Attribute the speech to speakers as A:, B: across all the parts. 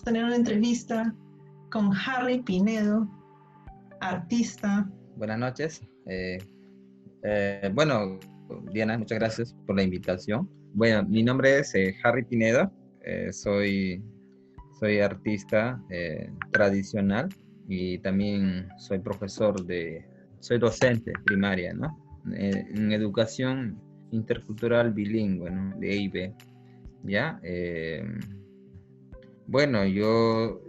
A: a tener una entrevista con Harry Pinedo, artista.
B: Buenas noches. Bueno, Diana, muchas gracias por la invitación. Bueno, mi nombre es Harry Pinedo. Soy artista tradicional y también soy soy docente primaria, ¿no? En educación intercultural bilingüe, ¿no? De EIB, ¿ya? Bueno, yo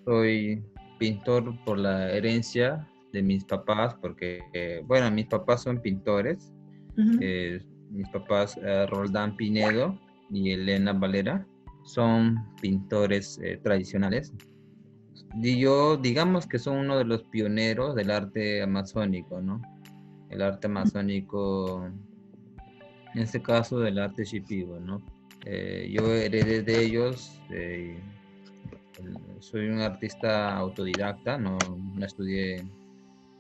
B: soy pintor por la herencia de mis papás, porque, bueno, mis papás son pintores. Mis papás, Roldán Pinedo y Elena Valera, son pintores tradicionales. Y yo, digamos que son uno de los pioneros del arte amazónico, ¿no? El arte amazónico, en este caso del arte shipibo, ¿no? Yo heredé de ellos. Soy un artista autodidacta, no estudié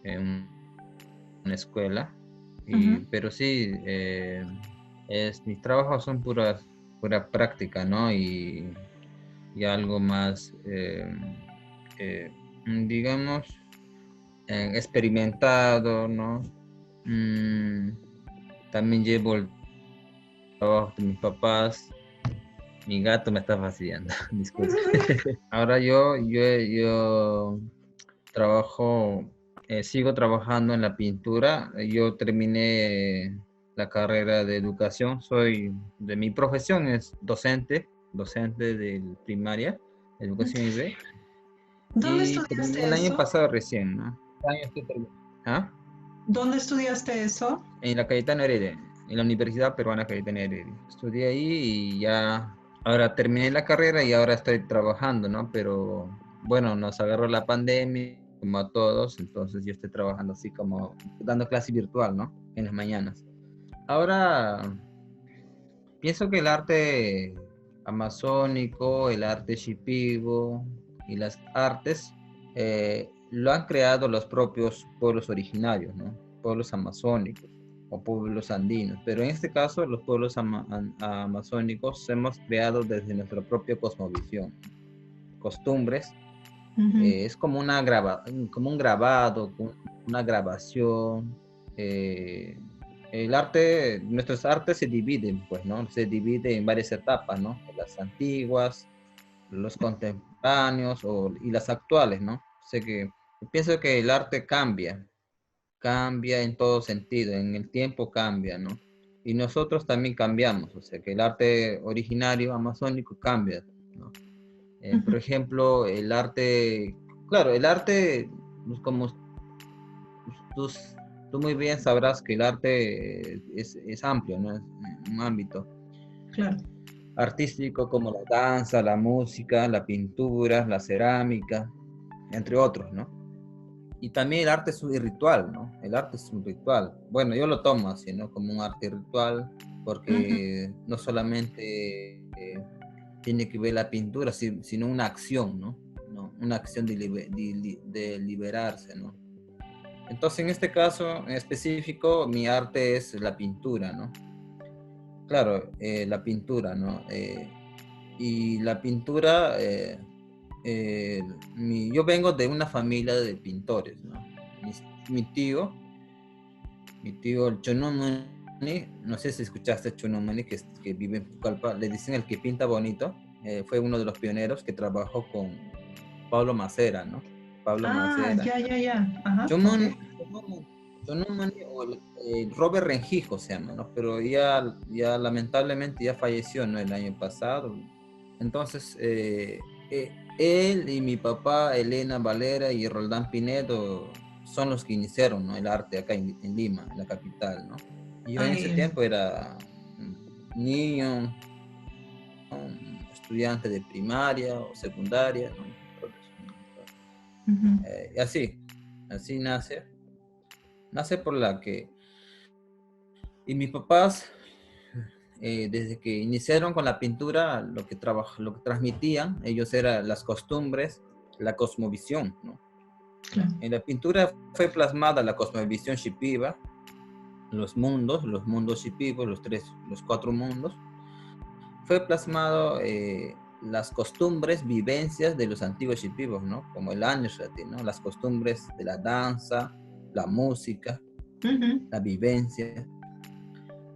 B: en una escuela, pero sí, mis trabajos son pura práctica, ¿no? Y algo más, digamos, experimentado, ¿no? También llevo el trabajo de mis papás. Mi gato me está fastidiando, disculpe. Ahora yo trabajo, sigo trabajando en la pintura. Yo terminé la carrera de educación. De mi profesión es docente de primaria, educación IB.
A: ¿Dónde
B: Y terminé
A: estudiaste
B: el año
A: eso?
B: pasado recién, ¿no? El año que terminé. ¿Ah?
A: ¿Dónde estudiaste eso?
B: En la Cayetano Heredia, en la Universidad Peruana Cayetano Heredia. Estudié ahí y ya, ahora terminé la carrera y ahora estoy trabajando, ¿no? Pero bueno, nos agarró la pandemia, como a todos, entonces yo estoy trabajando así como dando clase virtual, ¿no? En las mañanas. Ahora, pienso que el arte amazónico, el arte shipibo y las artes lo han creado los propios pueblos originarios, ¿no? Pueblos amazónicos o pueblos andinos. Pero en este caso, los pueblos amazónicos hemos creado desde nuestra propia cosmovisión, costumbres. Es como como un grabado, una grabación. Nuestras artes se dividen, pues, ¿no? Se divide en varias etapas, ¿no? Las antiguas, los contemporáneos y las actuales, ¿no? Sé que pienso que el arte cambia en todo sentido, en el tiempo cambia, ¿no? Y nosotros también cambiamos, o sea que el arte originario amazónico cambia, ¿no? Por ejemplo, claro, el arte, pues, como tú, tú muy bien sabrás que el arte es amplio, ¿no? Es un ámbito
A: Claro.
B: artístico como la danza, la música, la pintura, la cerámica, entre otros, ¿no? Y también el arte es un ritual, ¿no? El arte es un ritual. Bueno, yo lo tomo así, ¿no? Como un arte ritual, porque no solamente tiene que ver la pintura, sino una acción, ¿no? Una acción de liberarse, ¿no? Entonces, en este caso en específico, mi arte es la pintura, ¿no? Claro, la pintura, ¿no? Y la pintura, yo vengo de una familia de pintores, ¿no? Mi tío, el Chonumani, no sé si escuchaste a Chonumani, que vive en Pucallpa, le dicen el que pinta bonito, fue uno de los pioneros que trabajó con Pablo Macera, ¿no? Pablo Macera.
A: Ya. Ajá,
B: Chonumani o Robert Rengijo se llama, ¿no? Pero ya lamentablemente ya falleció, ¿no? El año pasado. Entonces, él y mi papá, Elena Valera y Roldán Pinedo, son los que iniciaron, ¿no? El arte acá en Lima, en la capital, ¿no? Y yo en ese tiempo era niño, estudiante de primaria o secundaria, ¿no? Así nace por la que... Y mis papás, desde que iniciaron con la pintura, lo que transmitían ellos eran las costumbres, la cosmovisión, ¿no?
A: Claro.
B: En la pintura fue plasmada la cosmovisión shipiba, los mundos shipibos, los 4 mundos. Fue plasmado las costumbres, vivencias de los antiguos shipibos, ¿no? Como el Anisrati, ¿no? Las costumbres de la danza, la música,
A: Ujú.
B: la vivencia.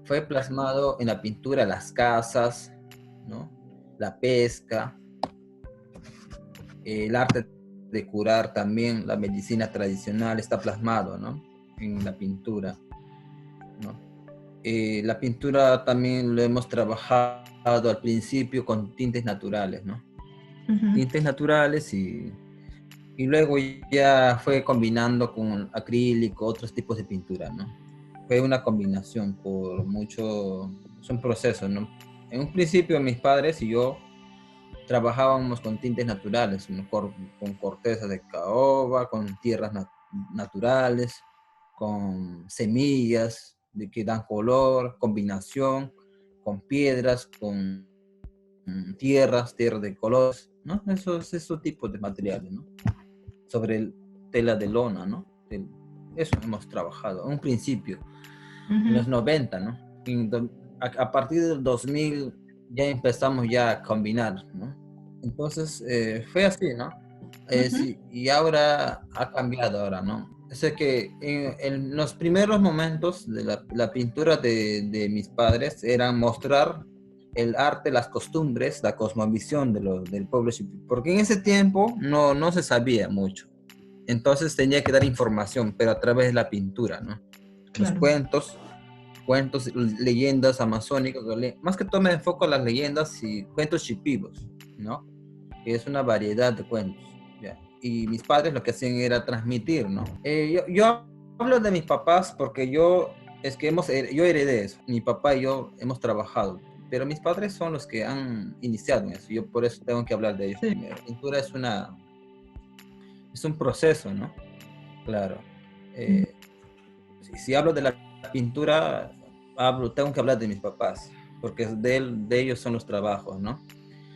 B: Fue plasmado en la pintura, las casas, ¿no? La pesca, el arte de curar también, la medicina tradicional está plasmado, ¿no? En la pintura, ¿no? La pintura también lo hemos trabajado al principio con tintes naturales, ¿no?
A: Ujú.
B: Tintes naturales y luego ya fue combinando con acrílico, otros tipos de pintura, ¿no? Fue una combinación por mucho, es un proceso, ¿no? En un principio mis padres y yo trabajábamos con tintes naturales, ¿no? Con corteza de caoba, con tierras naturales, con semillas de que dan color, combinación, con piedras, con tierras de colores, ¿no? Esos tipos de materiales, ¿no? Sobre tela de lona, ¿no? Eso hemos trabajado, en un principio, en los
A: Ujú.
B: 90, ¿no? A partir del 2000 ya empezamos ya a combinar, ¿no? Entonces fue así, ¿no?
A: Ujú.
B: Sí, y ahora ha cambiado ahora, ¿no? Sé que en los primeros momentos de la pintura de mis padres eran mostrar el arte, las costumbres, la cosmovisión del pueblo Shipibo, porque en ese tiempo no se sabía mucho. Entonces tenía que dar información, pero a través de la pintura, ¿no? Los
A: Claro.
B: cuentos, leyendas amazónicas, más que todo me enfoco en las leyendas y cuentos shipibos, ¿no? Que es una variedad de cuentos, ¿ya? Y mis padres lo que hacían era transmitir, ¿no? Yo hablo de mis papás porque yo heredé eso, mi papá y yo hemos trabajado, pero mis padres son los que han iniciado en eso, yo por eso tengo que hablar de ellos
A: Sí.
B: primero. La pintura es un proceso, ¿no? Claro.
A: Ujú.
B: Si hablo de la pintura, tengo que hablar de mis papás, porque de ellos son los trabajos, ¿no?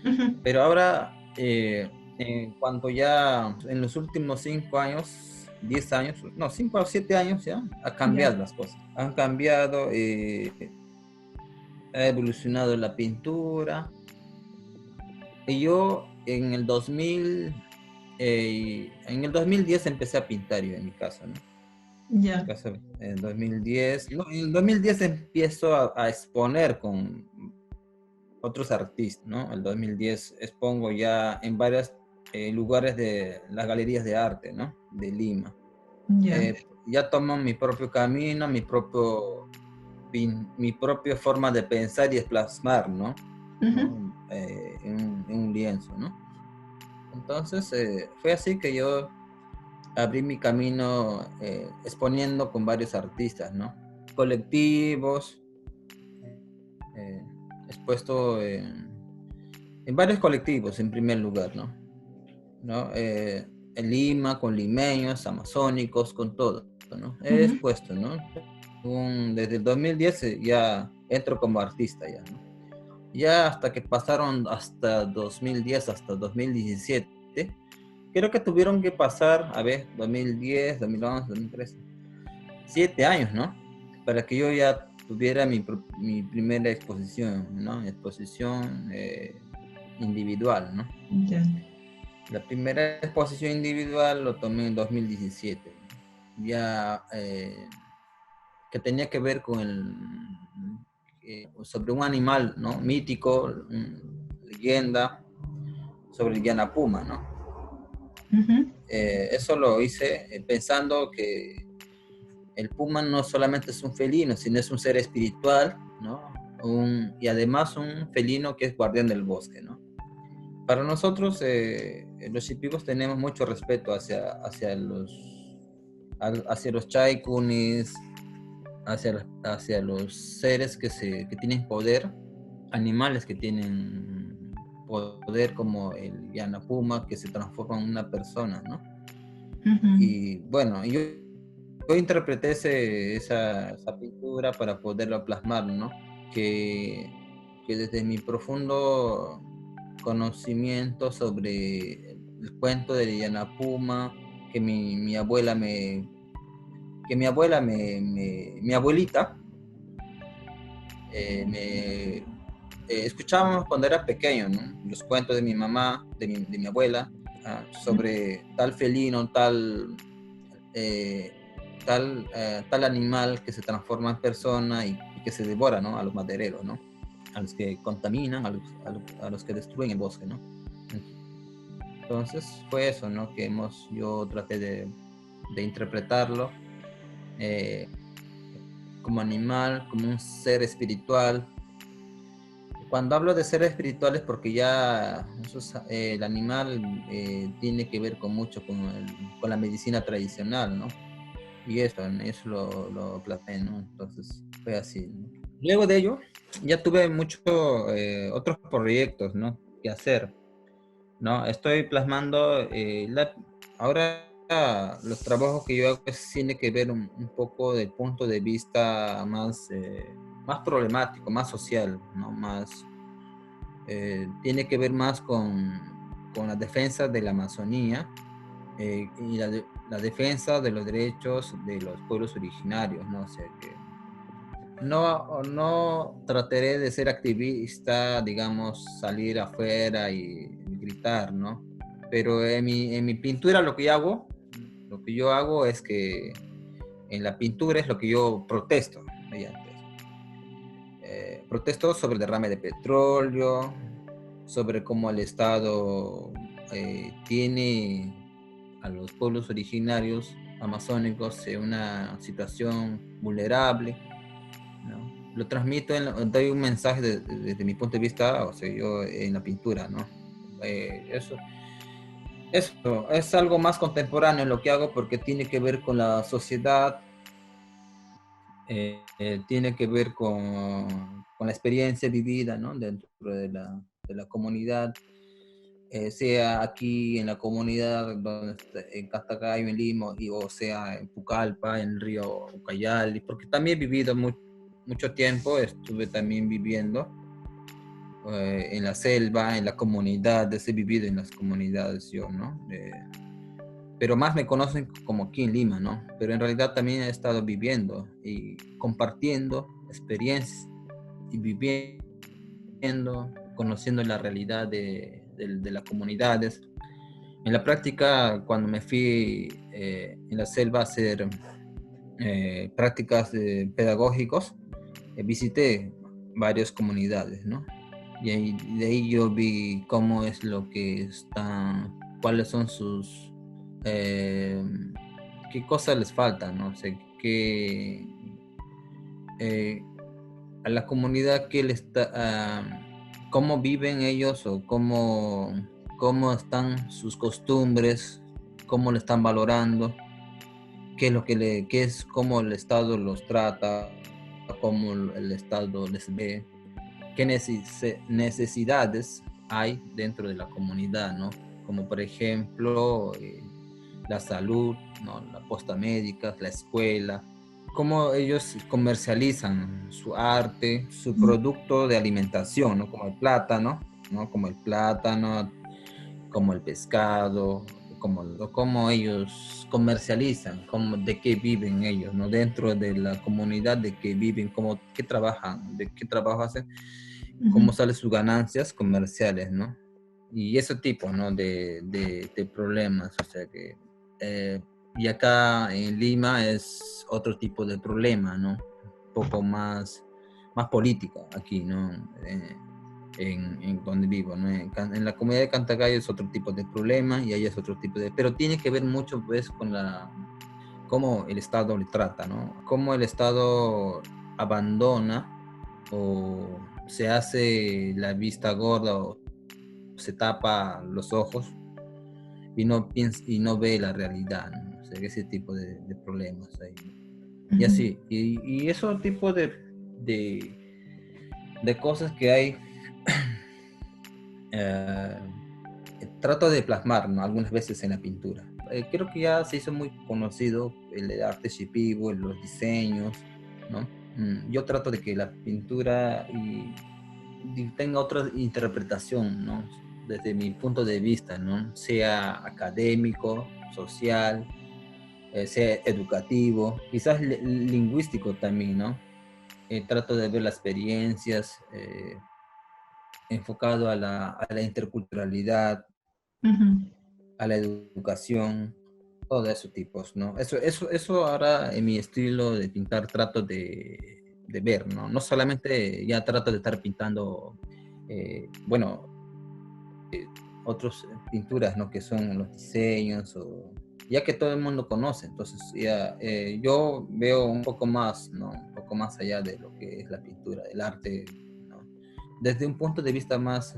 A: Ujú.
B: Pero ahora, en cuanto ya en los últimos 5 años, 10 años, no, 5 o 7 años ya, ha
A: Ya.
B: cambiado las cosas. Han cambiado, ha evolucionado la pintura. Y yo en el 2010 empecé a pintar yo en mi casa, ¿no?
A: Ya.
B: En 2010, no, en el 2010 empiezo a exponer con otros artistas, ¿no? El 2010 expongo ya en varios lugares de las galerías de arte, ¿no? De Lima.
A: Ya.
B: Ya tomo mi propio camino, mi propia forma de pensar y de plasmar, ¿no?
A: Ujú.
B: ¿No? En un lienzo, ¿no? Entonces, fue así que yo abrí mi camino exponiendo con varios artistas, ¿no? Colectivos, eh, expuesto en varios colectivos en primer lugar, ¿no? ¿No? En Lima, con limeños, amazónicos, con todo, ¿no? He
A: Ujú.
B: expuesto, ¿no? Desde el 2010 ya entro como artista ya, ¿no? Ya hasta que pasaron hasta 2010, hasta 2017, creo que tuvieron que pasar, a ver, 2010, 2011, 2013, 7 años, ¿no? Para que yo ya tuviera mi primera exposición, ¿no? Exposición individual, ¿no?
A: Ya.
B: La primera exposición individual lo tomé en 2017, ya que tenía que ver con sobre un animal, ¿no? Mítico, leyenda, sobre el Yanapuma, ¿no?
A: Ujú.
B: Eso lo hice pensando que el puma no solamente es un felino, sino es un ser espiritual, ¿no? Y además un felino que es guardián del bosque, ¿no? Para nosotros, los shipibos tenemos mucho respeto hacia los chaikunis, hacia los seres que tienen poder, animales que tienen poder como el Yanapuma, que se transforma en una persona, ¿no?
A: Ujú.
B: Y bueno, yo interpreté esa pintura para poderlo plasmar, ¿no? Que, que desde mi profundo conocimiento sobre el cuento de Liliana Puma, que mi abuela que mi abuelita me escuchábamos cuando era pequeño, ¿no? Los cuentos de mi mamá, de mi abuela, sobre tal felino, tal animal que se transforma en persona y que se devora, ¿no? A los madereros, ¿no? A los que contaminan, a los que destruyen el bosque, ¿no? Entonces fue eso, ¿no? Yo traté de interpretarlo eh, como animal, como un ser espiritual. Cuando hablo de seres espirituales, porque ya el animal tiene que ver mucho con la medicina tradicional, ¿no? Y eso lo plasmé, ¿no? Entonces fue así, ¿no? Luego de ello, ya tuve muchos otros proyectos, ¿no? Que hacer, ¿no? Estoy plasmando, ahora los trabajos que yo hago tiene que ver un poco del punto de vista más problemático, más social, ¿no? Tiene que ver más con la defensa de la Amazonía y la defensa de los derechos de los pueblos originarios, ¿no? O sea que no trataré de ser activista, digamos, salir afuera y gritar, ¿no? Pero en mi pintura lo que yo hago es que en la pintura es lo que yo protesto mediante eso. Protesto sobre el derrame de petróleo, sobre cómo el Estado tiene a los pueblos originarios amazónicos en una situación vulnerable, ¿no? Lo transmito, doy un mensaje desde mi punto de vista, o sea, yo en la pintura, ¿no? Eso es algo más contemporáneo en lo que hago porque tiene que ver con la sociedad, tiene que ver con la experiencia vivida, ¿no? Dentro de la comunidad, sea aquí en la comunidad en Castacayo, en Lima, o sea en Pucallpa, en el río Ucayali, porque también he vivido mucho tiempo, estuve también viviendo en la selva, en la comunidad, he vivido en las comunidades yo, ¿no? Pero más me conocen como aquí en Lima, ¿no? Pero en realidad también he estado viviendo y compartiendo experiencias y viviendo, conociendo la realidad de las comunidades. En la práctica, cuando me fui en la selva a hacer prácticas pedagógicos, visité varias comunidades, ¿no? De ahí yo vi cómo es lo que están, cuáles son eh, qué cosas les faltan, ¿no? O sea, eh, a la comunidad cómo viven ellos o cómo están sus costumbres, cómo le están valorando, qué es cómo el Estado los trata, cómo el Estado les ve, qué necesidades hay dentro de la comunidad, ¿no? Como por ejemplo la salud, ¿no? La posta médica, la escuela, cómo ellos comercializan su arte, su producto de alimentación, ¿no? Como el plátano, ¿no? Como el plátano, como el pescado, cómo ellos comercializan, de qué viven ellos, ¿no? Dentro de la comunidad, de qué viven, qué trabajan, de qué trabajo hacen, cómo salen sus ganancias comerciales, ¿no? Y ese tipo, ¿no? De problemas, o sea que... y acá en Lima es otro tipo de problema, ¿no? Un poco más política aquí, ¿no? En donde vivo, ¿no? En la comunidad de Cantagallo es otro tipo de problema y ahí es otro tipo de... Pero tiene que ver mucho, pues, con cómo el Estado le trata, ¿no? Cómo el Estado abandona o se hace la vista gorda o se tapa los ojos y no ve la realidad, ¿no? O sea, ese tipo de problemas ahí. Y así, y ese tipo de cosas que hay, trato de plasmar, ¿no? Algunas veces en la pintura. Creo que ya se hizo muy conocido el arte shipibo, los diseños, ¿no? Yo trato de que la pintura tenga otra interpretación, ¿no? Desde mi punto de vista, ¿no? Sea académico, social, sea educativo, quizás lingüístico también, ¿no? Trato de ver las experiencias, enfocado a la interculturalidad,
A: Ujú.
B: a la educación, todos esos tipos, ¿no? Eso ahora en mi estilo de pintar trato de ver, ¿no? No solamente ya trato de estar pintando, bueno, otras pinturas, ¿no? Que son los diseños, o, ya que todo el mundo conoce, entonces ya yo veo un poco más, ¿no? Un poco más allá de lo que es la pintura, el arte, ¿no? Desde un punto de vista más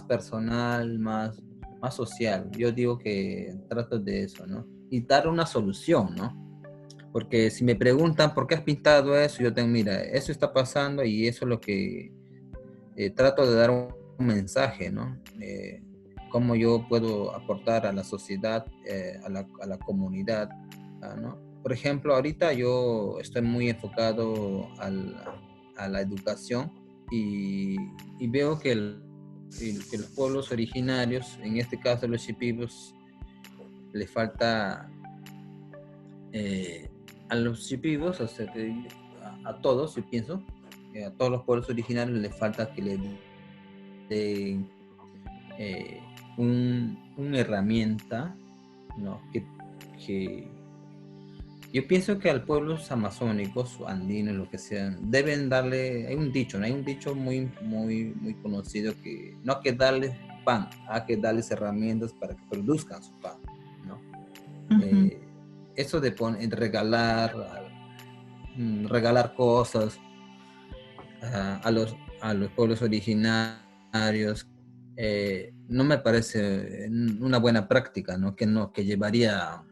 B: personal, más social. Yo digo que trato de eso, ¿no? Y dar una solución, ¿no? Porque si me preguntan por qué has pintado eso, yo tengo, mira, eso está pasando y eso es lo que trato de dar un mensaje, ¿no? Cómo yo puedo aportar a la sociedad, a la comunidad, ¿no? Por ejemplo, ahorita yo estoy muy enfocado a la educación y, y veo que los pueblos originarios, en este caso los Shipibos, le falta a los Shipibos, o sea, a todos, yo pienso, a todos los pueblos originarios les falta que le den eh, una herramienta, ¿no? Que yo pienso que al pueblos amazónicos, andinos, lo que sean, deben darle, hay un dicho, ¿no? Hay un dicho muy conocido que no hay que darles pan, hay que darles herramientas para que produzcan su pan, ¿no?
A: Ujú.
B: Eh, eso de regalar cosas a los pueblos originarios, no me parece una buena práctica, ¿no? Que llevaría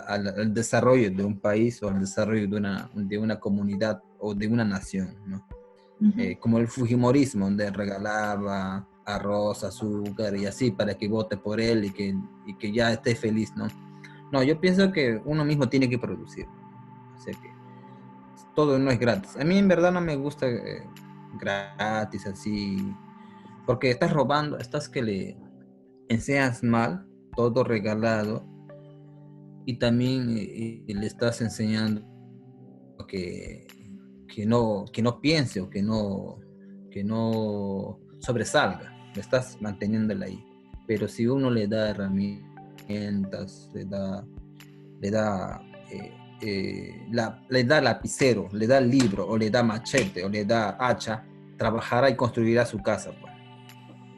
B: al desarrollo de un país o al desarrollo de una comunidad o de una nación, ¿no?
A: Ujú.
B: Como el fujimorismo, donde regalaba arroz, azúcar y así para que vote por él y que ya esté feliz, ¿no? No, yo pienso que uno mismo tiene que producir, ¿no? O sea que todo no es gratis. A mí en verdad no me gusta gratis así, porque estás robando, estás que le enseñas mal, todo regalado, y también le estás enseñando que, que no piense o que no sobresalga, le estás manteniéndola ahí. Pero si uno le da herramientas, le da, le da lapicero, le da libro, o le da machete, o le da hacha, trabajará y construirá su casa, pues,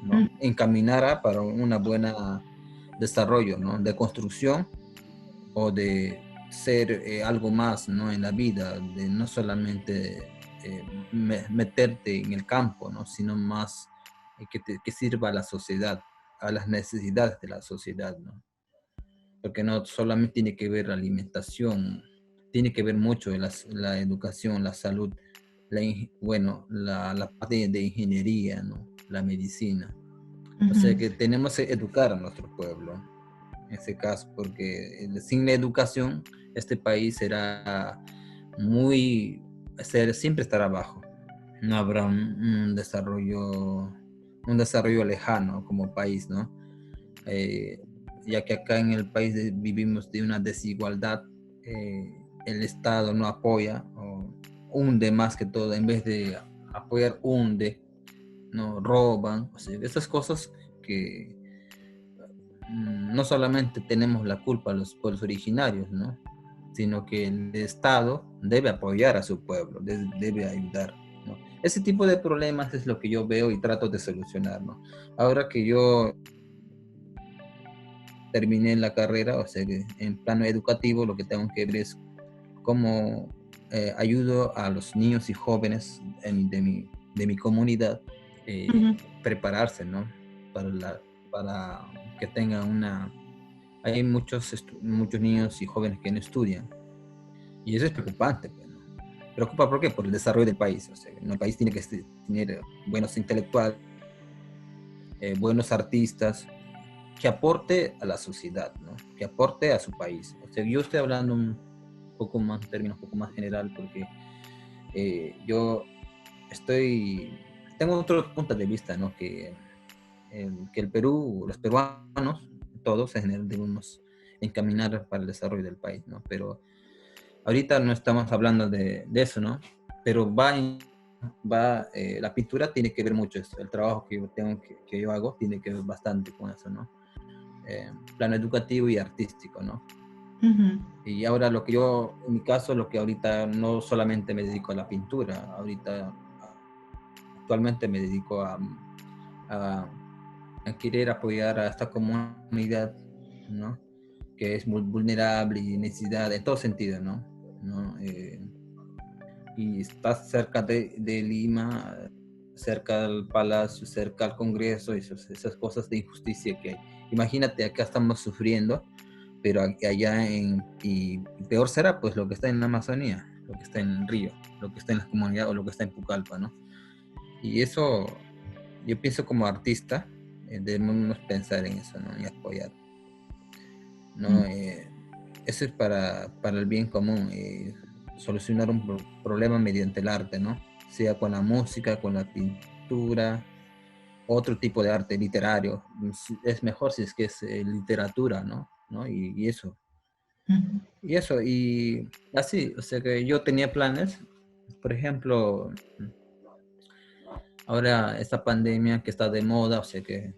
B: ¿no? Encaminará para una buena desarrollo, ¿no? De construcción o de ser algo más, ¿no? En la vida, de no solamente meterte en el campo, ¿no? Sino más que sirva a la sociedad, a las necesidades de la sociedad, ¿no? Porque no solamente tiene que ver la alimentación, tiene que ver mucho la educación, la salud, bueno, la parte de ingeniería, ¿no? La medicina. O
A: Ujú.
B: sea que tenemos que educar a nuestro pueblo, en ese caso, porque sin la educación este país será siempre estará abajo. No habrá un desarrollo lejano como país, ¿no? Eh, ya que acá en el país vivimos de una desigualdad, el Estado no apoya o hunde más que todo, en vez de apoyar hunde, no roban, o sea, esas cosas que no solamente tenemos la culpa los pueblos originarios, ¿no? Sino que el Estado debe apoyar a su pueblo, debe ayudar, ¿no? Ese tipo de problemas es lo que yo veo y trato de solucionar, ¿no? Ahora que yo terminé la carrera, o sea, que en plano educativo lo que tengo que ver es cómo ayudo a los niños y jóvenes de mi comunidad
A: Ujú.
B: prepararse, ¿no? Para que tengan una... Hay muchos niños y jóvenes que no estudian y eso es preocupante, pues, ¿no? Preocupa, ¿por qué? Por el desarrollo del país. O sea, el país tiene que tener buenos intelectuales, buenos artistas, que aporte a la sociedad, ¿no? Que aporte a su país. O sea, yo estoy hablando un poco más, en términos un poco más general, porque yo tengo otro punto de vista, ¿no? Que el Perú, los peruanos, todos en general debemos encaminar para el desarrollo del país, ¿no? Pero ahorita no estamos hablando de eso, ¿no? Pero va la pintura tiene que ver mucho esto, el trabajo que yo hago tiene que ver bastante con eso, ¿no? Plano educativo y artístico, ¿no?
A: Ujú.
B: Y ahora en mi caso, lo que ahorita no solamente me dedico a la pintura, actualmente me dedico a querer apoyar a esta comunidad, ¿no? Que es muy vulnerable y necesidad en todo sentido, ¿no? ¿No? Y está cerca de Lima, cerca del Palacio, cerca al Congreso, esas cosas de injusticia que hay. Imagínate, acá estamos sufriendo, pero allá y peor será pues lo que está en la Amazonía, lo que está en Río, lo que está en las comunidades o lo que está en Pucallpa, ¿no? Y eso, yo pienso como artista, debemos pensar en eso, ¿no? Y apoyar, ¿no? Eso es para el bien común, solucionar un problema mediante el arte, ¿no? Sea con la música, con la pintura, otro tipo de arte literario. Es mejor si es que es literatura, ¿no? ¿No? Y eso.
A: Ujú.
B: Y eso, y así, o sea que yo tenía planes, por ejemplo, ahora esta pandemia que está de moda, o sea que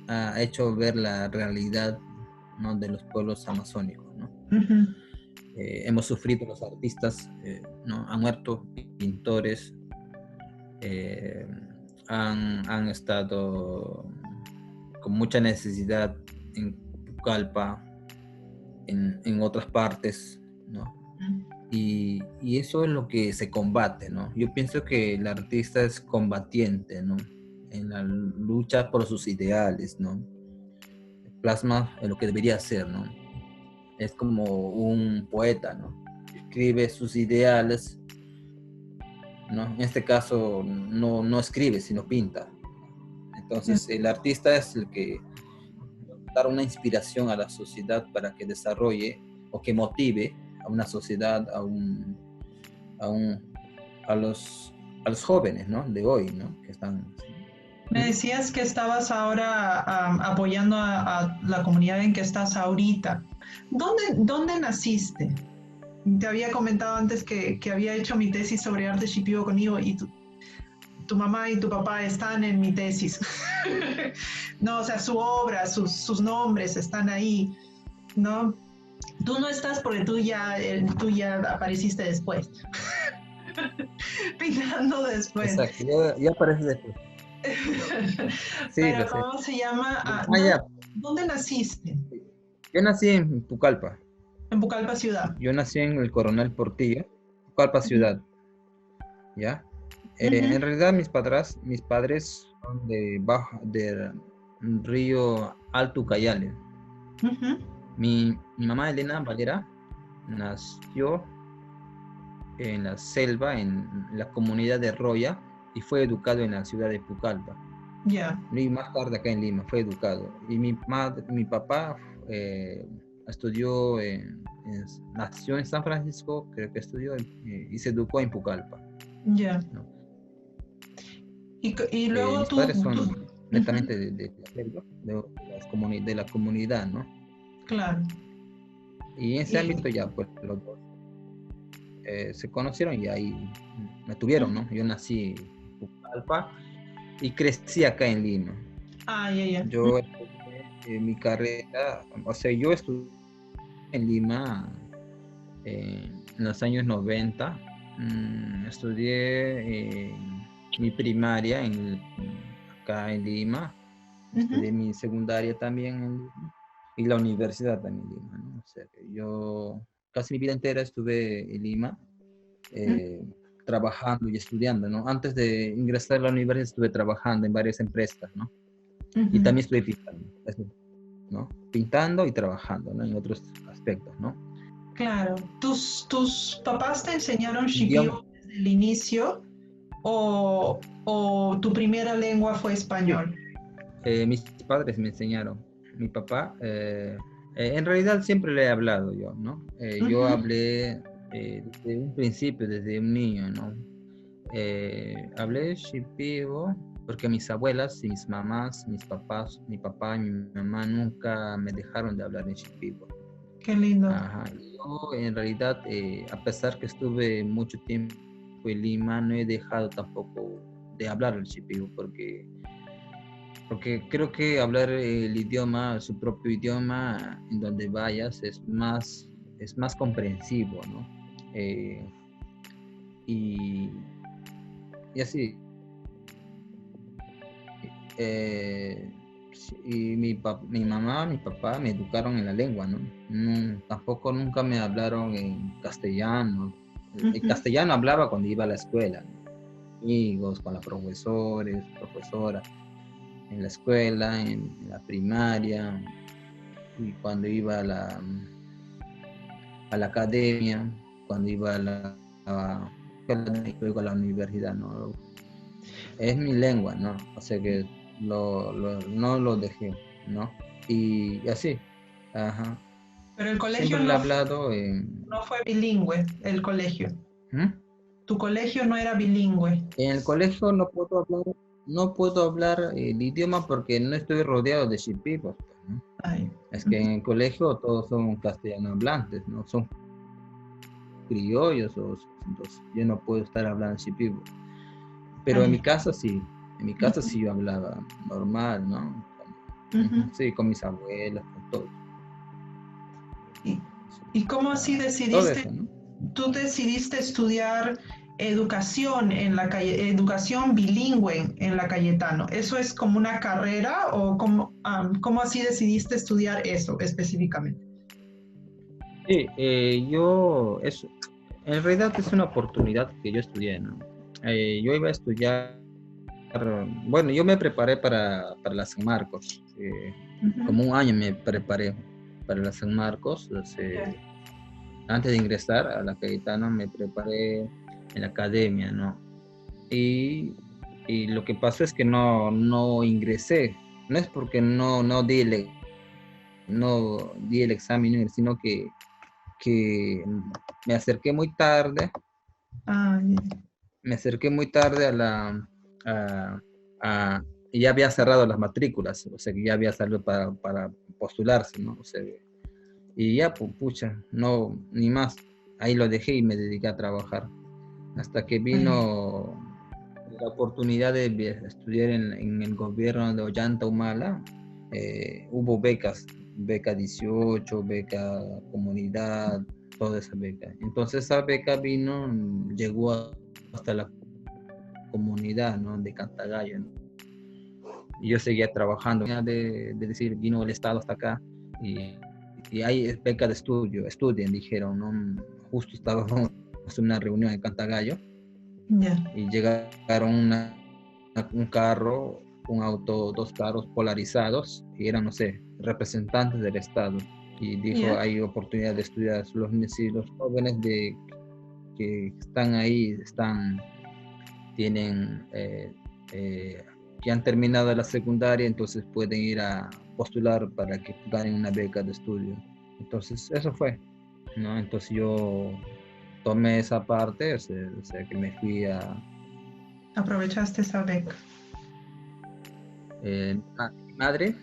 B: ha hecho ver la realidad, ¿no? De los pueblos amazónicos, ¿no?
A: Ujú.
B: Hemos sufrido los artistas, ¿no? Han muerto pintores, eh, han estado con mucha necesidad en Pucallpa, en otras partes, ¿no? Y eso es lo que se combate, ¿no? Yo pienso que el artista es combatiente, ¿no? En la lucha por sus ideales, ¿no? Plasma en lo que debería ser, ¿no? Es como un poeta, ¿no? Escribe sus ideales, ¿no? En este caso no escribe, sino pinta. Entonces el artista es el que dar una inspiración a la sociedad para que desarrolle o que motive a una sociedad, a, un, a los jóvenes, ¿no? De hoy, ¿no? Que están...
A: Me decías que estabas ahora apoyando a la comunidad en que estás ahorita. ¿Dónde naciste? Te había comentado antes que había hecho mi tesis sobre arte shipibo conmigo y tu mamá y tu papá están en mi tesis. No, o sea, su obra, sus nombres están ahí, ¿no? Tú no estás porque tú ya apareciste después, pintando después.
B: Exacto, ya aparece después. Sí,
A: Pero
B: lo sé.
A: ¿cómo se llama?
B: Ya.
A: ¿Dónde naciste?
B: Yo nací en Pucallpa.
A: En Pucallpa ciudad.
B: Yo nací en el Coronel Portillo, Pucallpa
A: Ujú.
B: ciudad, ¿ya?
A: Ujú.
B: En realidad mis padres son de Río Alto Ucayali.
A: Ujú.
B: Mi mamá Elena Valera nació en la selva, en la comunidad de Roya, y fue educado en la ciudad de Pucallpa.
A: Ya.
B: Y más tarde acá en Lima fue educado. Y mi papá eh, estudió, nació en San Francisco, creo que estudió y se educó en Pucallpa,
A: Ya.
B: ¿no?
A: Y luego
B: Mis padres son
A: Ujú.
B: netamente de la selva, de la comunidad, ¿no?
A: Claro.
B: Y en ese
A: Y,
B: ámbito ya, pues los dos se conocieron y ahí me tuvieron,
A: ujú.
B: ¿no? Yo nací en Pucallpa y crecí acá en Lima.
A: Ah, ya, ya.
B: Yo estudié mi carrera, o sea, yo estudié en Lima en los años 90. Estudié mi primaria acá en Lima,
A: Ujú.
B: estudié mi secundaria también en Lima y la universidad también en Lima, ¿no? O sea, que yo casi mi vida entera estuve en Lima eh, trabajando y estudiando, ¿no? Antes de ingresar a la universidad estuve trabajando en varias empresas, ¿no? Y
A: Ujú.
B: también estuve pintando, ¿no? Pintando y trabajando, ¿no? En otros aspectos, ¿no?
A: Claro. ¿Tus papás te enseñaron
B: Digamos,
A: shipibo desde el inicio o tu primera lengua fue
B: sí,
A: español?
B: mis padres me enseñaron. Mi papá, en realidad siempre le he hablado yo, ¿no? Yo
A: Ujú.
B: hablé desde un principio, desde un niño, ¿no? Hablé shipibo porque mis abuelas y mis mamás, mis papás, mi papá y mi mamá nunca me dejaron de hablar en shipibo.
A: Qué lindo.
B: Ajá. Yo en realidad, a pesar que estuve mucho tiempo en Lima, no he dejado tampoco de hablar el shipibo porque creo que hablar el idioma, su propio idioma, en donde vayas, es más comprensivo, ¿no? Eh, y, y así, eh, y mi mamá, mi papá me educaron en la lengua, ¿no? Tampoco nunca me hablaron en castellano. El
A: Ujú.
B: castellano hablaba cuando iba a la escuela, ¿no? Amigos, con los profesores, profesoras, en la escuela, en la primaria, y cuando iba a la academia, cuando iba luego a la universidad, ¿no? Es mi lengua, ¿no? O sea que no lo dejé, ¿no? Y así, ajá.
A: Pero el colegio
B: Siempre le he hablado en...
A: no fue bilingüe, el colegio.
B: ¿Mm?
A: Tu colegio no era bilingüe.
B: En el colegio no puedo hablar el idioma porque no estoy rodeado de shipibos, pues, ¿no?
A: Ay,
B: Es que
A: ujú.
B: en el colegio todos son castellano hablantes, ¿no? Son criollos, entonces yo no puedo estar hablando shipibo. Pero en mi
A: Ay,
B: casa sí, en mi casa
A: ujú,
B: sí yo hablaba normal, ¿no?
A: ujú.
B: Sí, con mis abuelas, con todo.
A: ¿Y, y cómo así
B: Todo
A: decidiste?
B: eso, ¿no?
A: Tú decidiste estudiar educación en la educación bilingüe en la Cayetano. ¿Eso es como una carrera o cómo así decidiste estudiar eso específicamente?
B: Sí, en realidad es una oportunidad que yo estudié, ¿no? Yo iba a estudiar, bueno, yo me preparé para la San Marcos,
A: Ujú.
B: como un año me preparé para la San Marcos,
A: Ya.
B: antes de ingresar a la Cayetano me preparé en la academia, ¿no? Y, y lo que pasó es que no ingresé, no es porque no di el examen, sino que me acerqué muy tarde,
A: Ah, ya.
B: me acerqué muy tarde a, y ya había cerrado las matrículas, o sea que ya había salido para postularse, ¿no? O sea, y ya, pucha, no, ni más. Ahí lo dejé y me dediqué a trabajar. Hasta que
A: Ay,
B: vino la oportunidad de estudiar en el gobierno de Ollanta Humala. Hubo becas, beca 18, beca comunidad, toda esa beca. Entonces esa beca llegó hasta la comunidad, ¿no? De Cantagallo, ¿no? Y yo seguía trabajando. De decir, vino el Estado hasta acá y hay beca de estudio, estudien, dijeron, ¿no? Justo estábamos en una reunión en Cantagallo
A: ya.
B: y llegaron un carro, un auto, dos carros polarizados y eran, no sé, representantes del Estado. Y dijo,
A: Ya.
B: hay oportunidad de estudiar. Si los jóvenes que están ahí, tienen, que han terminado la secundaria, entonces pueden ir a postular para que ganen una beca de estudio. Entonces, eso fue, ¿no? Entonces yo tomé esa parte, o sea que me fui
A: Aprovechaste esa beca.
B: mi madre,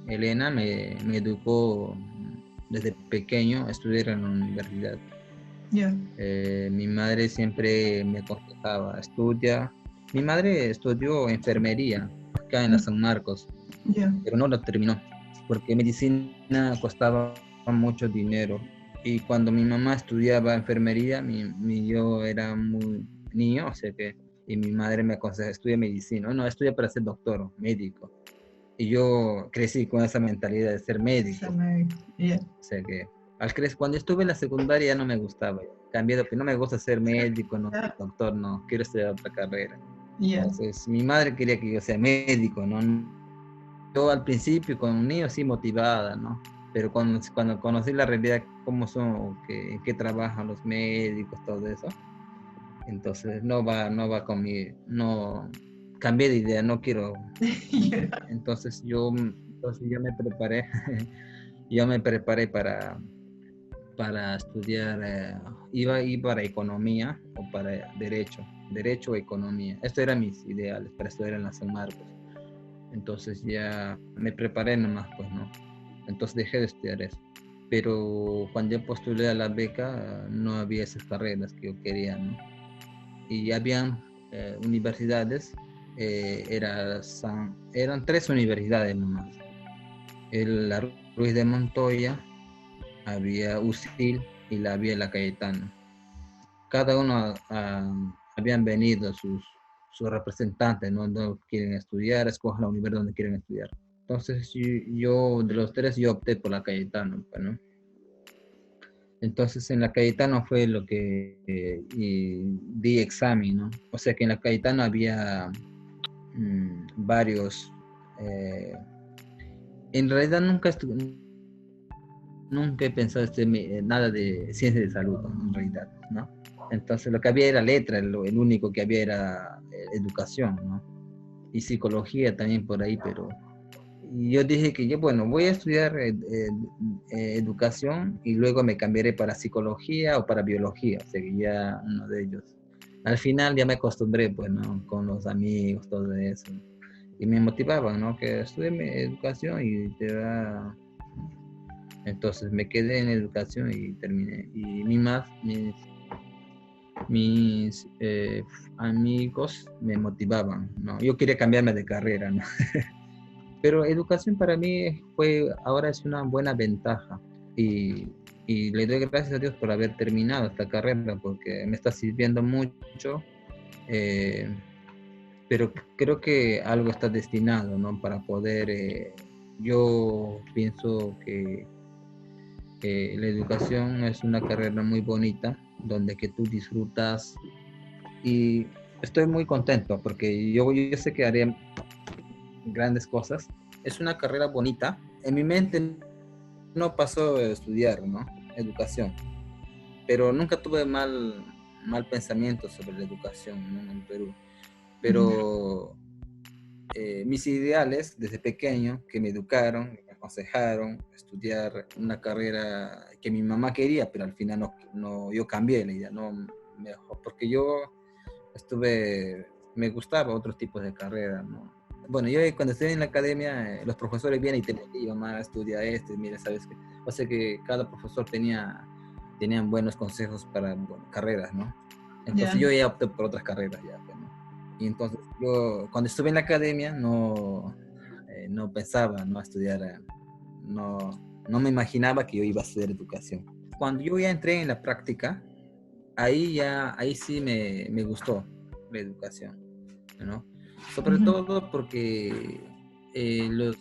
B: Elena, me educó desde pequeño a estudiar en la universidad.
A: Ya.
B: Mi madre siempre me aconsejaba, estudia. Mi madre estudió enfermería acá en la
A: Mm.
B: San Marcos,
A: Ya.
B: pero no lo terminó, porque medicina costaba mucho dinero. Y cuando mi mamá estudiaba enfermería, yo era muy niño, o sea que, y mi madre me aconsejaba, estudia medicina, no, estudia para ser doctor, médico. Y yo crecí con esa mentalidad de ser
A: Se
B: médico.
A: me- Ya.
B: O sea que cuando estuve en la secundaria ya no me gustaba. Cambié de opinión, no me gusta ser médico, no,
A: Ya.
B: doctor, no, quiero estudiar otra carrera.
A: Ya.
B: Entonces mi madre quería que yo sea médico, ¿no? Yo al principio con un niño sí motivada, ¿no? Pero cuando conocí la realidad, cómo son, en qué trabajan los médicos, todo eso, entonces no va conmigo, no, cambié de idea, no quiero.
A: Ya.
B: Entonces yo me preparé, yo me preparé para estudiar, iba para economía o para derecho o economía. Estos eran mis ideales para estudiar en la San Marcos. Entonces ya me preparé nomás, pues no. Entonces dejé de estudiar eso. pero cuando yo postulé a la beca no había esas carreras que yo quería, ¿no? Y habían universidades, eran 3 universidades nomás. La Ruiz de Montoya, había USIL y había la Cayetano. Cada uno habían venido sus representantes, ¿no? Donde quieren estudiar, escogen la universidad donde quieren estudiar. Entonces yo de los 3 yo opté por la Cayetano, ¿no? Entonces en la Cayetano fue lo que di examen, ¿no? O sea que en la Cayetano había varios. En realidad nunca he pensado nada de ciencia de salud, ¿no? En realidad, ¿no? Entonces lo que había era letra, el único que había era educación, ¿no? Y psicología también por ahí, pero yo dije que yo, bueno, voy a estudiar educación y luego me cambiaré para psicología o para biología, o sea que ya uno de ellos. Al final ya me acostumbré, pues, ¿no? Con los amigos, todo eso. Y me motivaban, ¿no? Que estudie educación y te va. Entonces me quedé en educación y terminé. Y mis amigos me motivaban, ¿no? Yo quería cambiarme de carrera, ¿no? Pero educación para mí ahora es una buena ventaja y le doy gracias a Dios por haber terminado esta carrera porque me está sirviendo mucho, eh, pero creo que algo está destinado, ¿no? Para poder, yo pienso que la educación es una carrera muy bonita donde que tú disfrutas y estoy muy contento porque yo sé que haré grandes cosas. Es una carrera bonita. En mi mente no pasó a estudiar, ¿no? Educación, pero nunca tuve mal pensamiento sobre la educación, ¿no? En Perú. Pero mis ideales desde pequeño, que me educaron, me aconsejaron estudiar una carrera que mi mamá quería, pero al final yo cambié la idea, no mejor, porque yo me gustaba otros tipos de carreras, ¿no? Bueno, yo cuando estoy en la academia, los profesores vienen y te motivan, mamá, estudia mira, sabes que, o sea que cada profesor tenían buenos consejos para carreras, ¿no? Entonces yo ya opté por otras carreras ya, ¿no? Y entonces yo cuando estuve en la academia no pensaba, no estudiar, no, no me imaginaba que yo iba a estudiar educación. Cuando yo ya entré en la práctica, ahí sí me gustó la educación, ¿no? Sobre todo porque los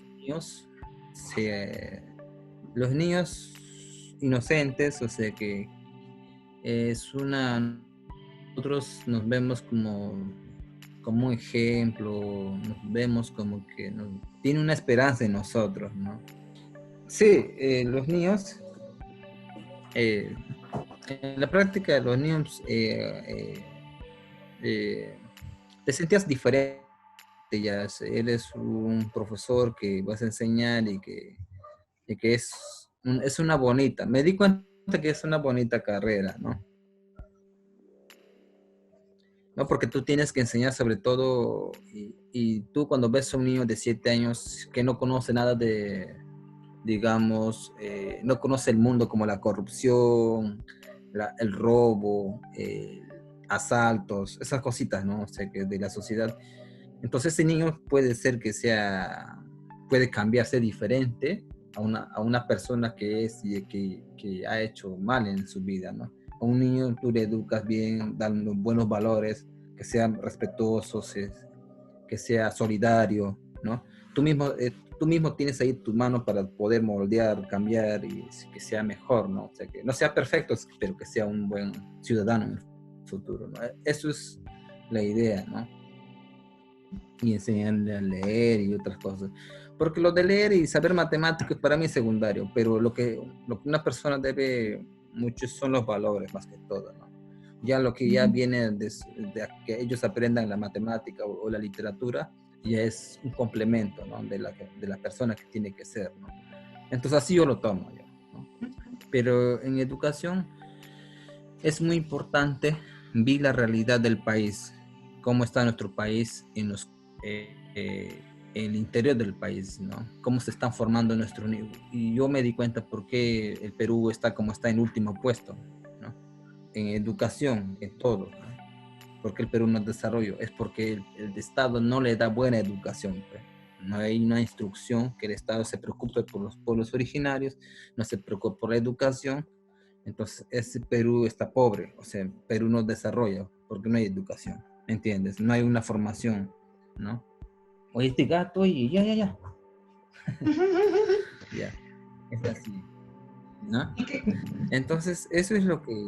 B: niños inocentes, o sea que nosotros nos vemos como un ejemplo, nos vemos como que tiene una esperanza en nosotros, ¿no? Sí, los niños, en la práctica los niños te sentías diferente, ya eres un profesor que vas a enseñar y que es una bonita, me di cuenta que es una bonita carrera, ¿no? ¿No? Porque tú tienes que enseñar sobre todo, y tú cuando ves a un niño de 7 años que no conoce nada digamos, no conoce el mundo como la corrupción, el robo, asaltos, esas cositas, ¿no? O sea, que de la sociedad. Entonces ese niño puede ser puede cambiarse diferente a una persona que ha hecho mal en su vida, ¿no? A un niño tú le educas bien, dando buenos valores, que sea respetuoso, que sea solidario, ¿no? Tú mismo tienes ahí tus manos para poder moldear, cambiar y que sea mejor, ¿no? O sea, que no sea perfecto, pero que sea un buen ciudadano en el futuro, ¿no? Eso es la idea, ¿no? Y enseñarle a leer y otras cosas. Porque lo de leer y saber matemáticas para mí es secundario, pero lo que una persona debe mucho son los valores más que todo, ¿no? Ya lo que ya viene de que ellos aprendan la matemática o la literatura, ya es un complemento, ¿no? de la persona que tiene que ser, ¿no? Entonces así yo lo tomo, ¿no? Pero en educación es muy importante ver la realidad del país, cómo está nuestro país en el interior del país, ¿no? Cómo se están formando nuestros niños. Y yo me di cuenta por qué el Perú está como está en último puesto, ¿no? En educación, en todo, ¿no? Porque el Perú no desarrollo, es porque el Estado no le da buena educación, pues. No hay una instrucción que el Estado se preocupe por los pueblos originarios, no se preocupe por la educación, entonces ese Perú está pobre, o sea, Perú no desarrolla porque no hay educación, ¿me entiendes? No hay una formación, ¿no? Oye, este gato, y ya, ya, es así, ¿no? Entonces eso es lo que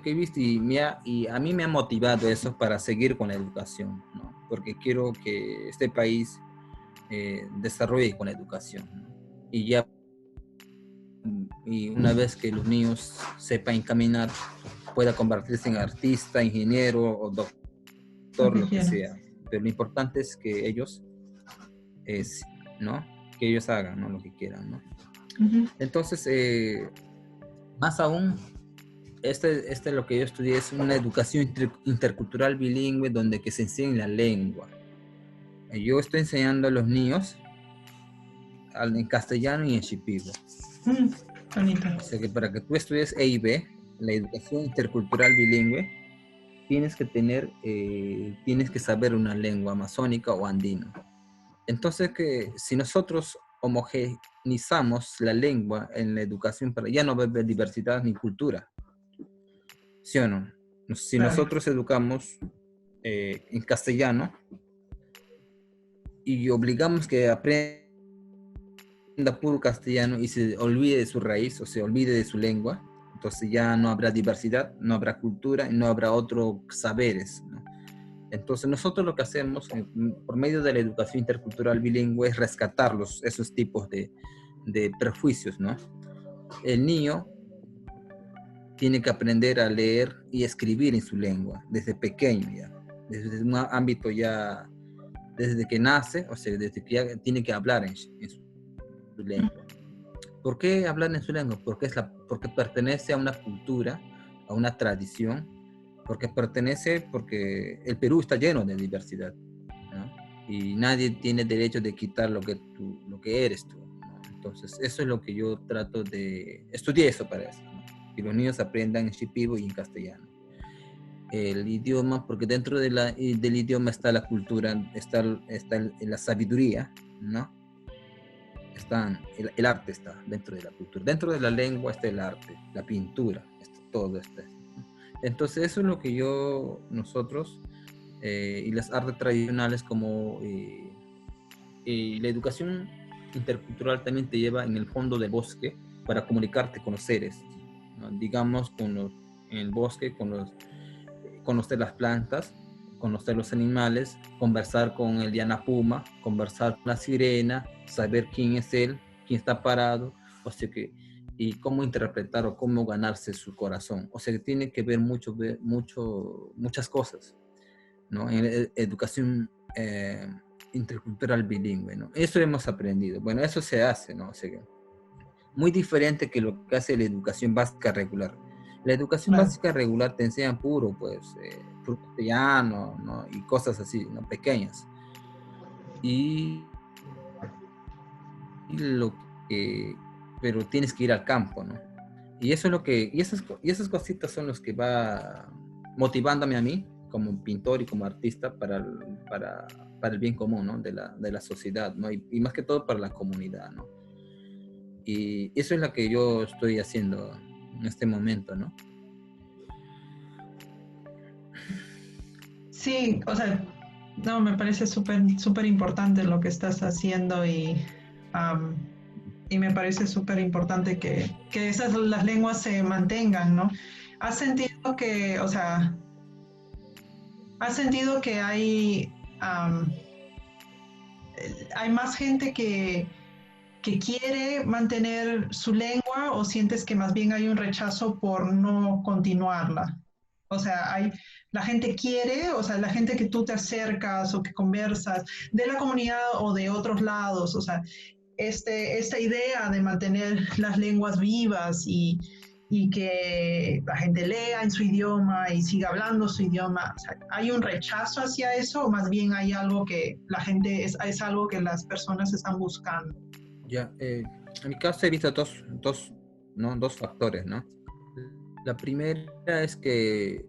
B: he visto y a mí me ha motivado eso para seguir con la educación, ¿no? Porque quiero que este país desarrolle con la educación, ¿no? Y ya, y una vez que los niños sepan caminar, pueda convertirse en artista, ingeniero o
A: Lo
B: doctor,
A: que
B: lo que
A: quiera.
B: sea. Pero lo importante es que ellos, ¿no? Que ellos hagan, ¿no? Lo que quieran, ¿no? Entonces, más aún, lo que yo estudié es una educación intercultural bilingüe donde que se enseñe la lengua. Yo estoy enseñando a los niños en castellano y en shipibo.
A: Bonito.
B: O sea que para que tú estudies EIB, la educación intercultural bilingüe, tienes que saber una lengua amazónica o andina. Entonces, que si nosotros homogeneizamos la lengua en la educación, ya no va a haber diversidad ni cultura, ¿sí o no? Si
A: Claro.
B: nosotros educamos en castellano y obligamos que aprenda puro castellano y se olvide de su raíz o se olvide de su lengua, entonces ya no habrá diversidad, no habrá cultura y no habrá otros saberes, ¿no? Entonces nosotros lo que hacemos por medio de la educación intercultural bilingüe es rescatar esos tipos de prejuicios, ¿no? El niño tiene que aprender a leer y escribir en su lengua desde pequeño ya, desde un ámbito ya, desde que nace, o sea, desde que ya tiene que hablar en su lengua. ¿Por qué hablar en su lengua? Porque pertenece a una cultura, a una tradición, porque el Perú está lleno de diversidad, ¿no? Y nadie tiene derecho de quitar lo que eres tú, ¿no? Entonces, eso es lo que yo trato de estudiar eso para eso, ¿no? Que los niños aprendan en shipibo y en castellano. El idioma, porque dentro del idioma está la cultura, está la sabiduría, ¿no? El arte está dentro de la cultura. Dentro de la lengua está el arte, la pintura, todo esto. Entonces eso es lo que nosotros, y las artes tradicionales como la educación intercultural también te lleva en el fondo del bosque para comunicarte con los seres, ¿no? Digamos, en el bosque, conocer las plantas, conocer los animales, conversar con el Diana Puma, conversar con la sirena, saber quién es él, quién está parado, o sea que, y cómo interpretar o cómo ganarse su corazón. O sea que tiene que ver muchas cosas, ¿no? En educación intercultural bilingüe, ¿no? Eso hemos aprendido. Bueno, eso se hace, ¿no? O sea que, muy diferente que lo que hace la educación básica regular. La educación
A: Claro.
B: básica regular te enseña puro castellano, ¿no? Y cosas así, ¿no? Pequeñas. Y lo que, pero tienes que ir al campo, ¿no? Y eso es esas cositas son los que va motivándome a mí como pintor y como artista para el bien común, ¿no? De la sociedad, ¿no? Y más que todo para la comunidad, ¿no? Y eso es lo que yo estoy haciendo en este momento, ¿no?
A: Sí, o sea, no, me parece súper importante lo que estás haciendo y me parece súper importante que las lenguas se mantengan, ¿no? ¿Has sentido o sea, has sentido que hay más gente que quiere mantener su lengua o sientes que más bien hay un rechazo por no continuarla? O sea, la gente quiere, o sea, la gente que tú te acercas o que conversas de la comunidad o de otros lados, o sea, esta idea de mantener las lenguas vivas y que la gente lea en su idioma y siga hablando su idioma. O sea, ¿hay un rechazo hacia eso o más bien hay algo que la gente, es algo que las personas están buscando?
B: Ya, en mi caso he visto ¿no? Dos factores, ¿no? La primera es que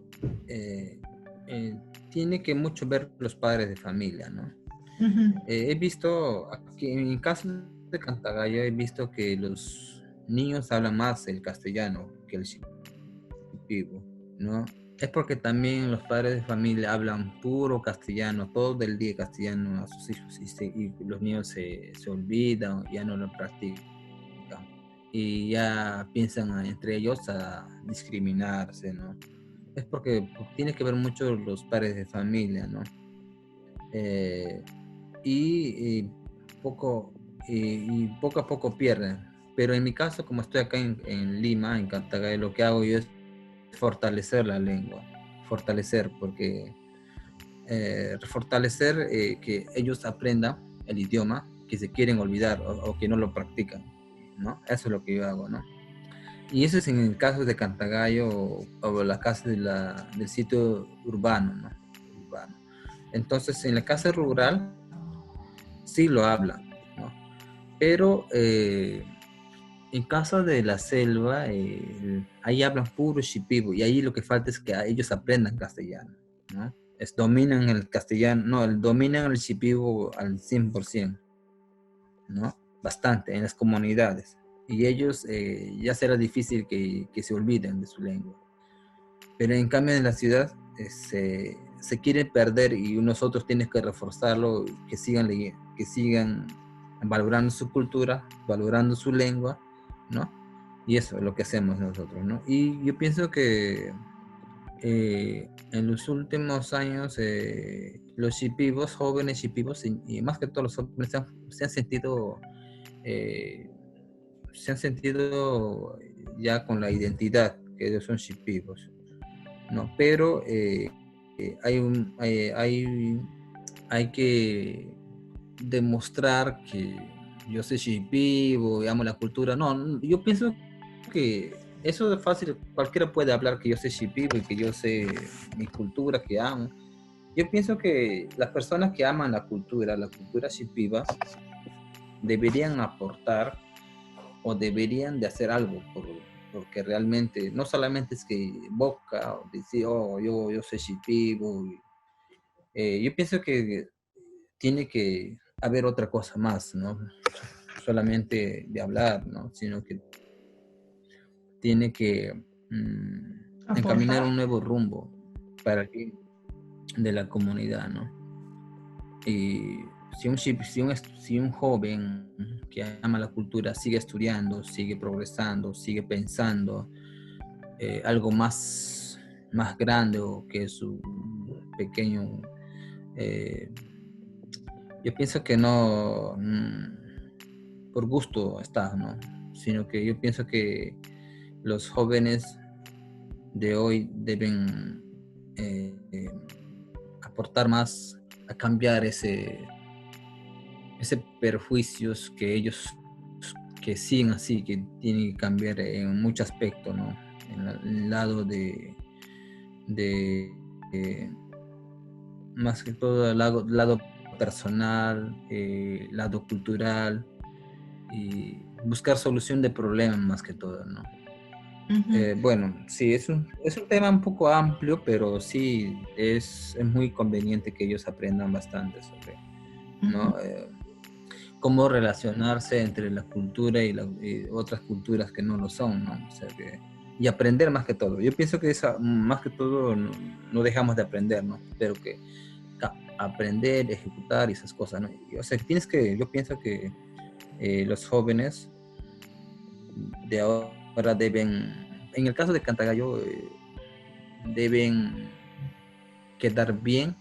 B: eh, eh, tiene que mucho ver los padres de familia, ¿no?
A: Ujú.
B: He visto, aquí en mi caso de Cantagallo, he visto que los niños hablan más el castellano que el shipibo, ¿no? Es porque también los padres de familia hablan puro castellano, todo el día castellano a sus hijos y los niños se olvidan, ya no lo practican y ya piensan entre ellos a discriminarse, ¿no? Es porque tiene que ver mucho los padres de familia, ¿no? Eh, y poco, poco a poco pierden. Pero en mi caso, como estoy acá en Lima, en Cantagay, lo que hago yo es fortalecer la lengua, fortalecer, porque fortalecer que ellos aprendan el idioma que se quieren olvidar o que no lo practican, ¿no? Eso es lo que yo hago, ¿no? Y eso es en el caso de Cantagallo o la casa del sitio urbano, ¿no? Urbano. Entonces, en la casa rural sí lo hablan, ¿no? Pero en caso de la selva, ahí hablan puro shipibo y ahí lo que falta es que ellos aprendan castellano, ¿no? Dominan el castellano, no, dominan el shipibo al 100%, ¿no? Bastante en las comunidades. Y ellos ya será difícil que se olviden de su lengua. Pero en cambio en la ciudad se quiere perder y nosotros tenemos que reforzarlo, que sigan valorando su cultura, valorando su lengua, ¿no? Y eso es lo que hacemos nosotros, ¿no? Y yo pienso que en los últimos años los shipibos, jóvenes shipibos, y más que todos los jóvenes se han sentido eh, se han sentido ya con la identidad que ellos son shipibos, ¿no? Pero hay que demostrar que yo soy shipibo y amo la cultura. No, yo pienso que eso es fácil, cualquiera puede hablar que yo soy shipibo y que yo sé mi cultura, que amo. Yo pienso que las personas que aman la cultura shipiba, deberían aportar o deberían de hacer algo porque realmente no solamente es que boca o decir, oh, yo soy shipibo. Yo pienso que tiene que haber otra cosa más, ¿no? Solamente de hablar, ¿no? Sino que tiene que encaminar
A: Aportar.
B: un nuevo rumbo para el bien de la comunidad, ¿no? Y si un joven que ama la cultura sigue estudiando, sigue progresando, sigue pensando algo más grande o que su pequeño, eh, yo pienso que no por gusto está, ¿no? Sino que yo pienso que los jóvenes de hoy deben aportar más a cambiar ese perjuicios que ellos que siguen así, que tienen que cambiar en muchos aspectos, ¿no? En el lado de más que todo el lado personal, lado cultural y buscar solución de problemas más que todo, ¿no?
A: Ujú.
B: Bueno, sí, es un tema un poco amplio, pero sí es muy conveniente que ellos aprendan bastante sobre,
A: Ujú.
B: ¿no? Cómo relacionarse entre la cultura y otras culturas que no lo son, ¿no? O sea, y aprender más que todo. Yo pienso que más que todo no dejamos de aprender, ¿no? Pero que aprender, ejecutar y esas cosas, ¿no? O sea, yo pienso que los jóvenes de ahora en el caso de Cantagallo, deben quedar bien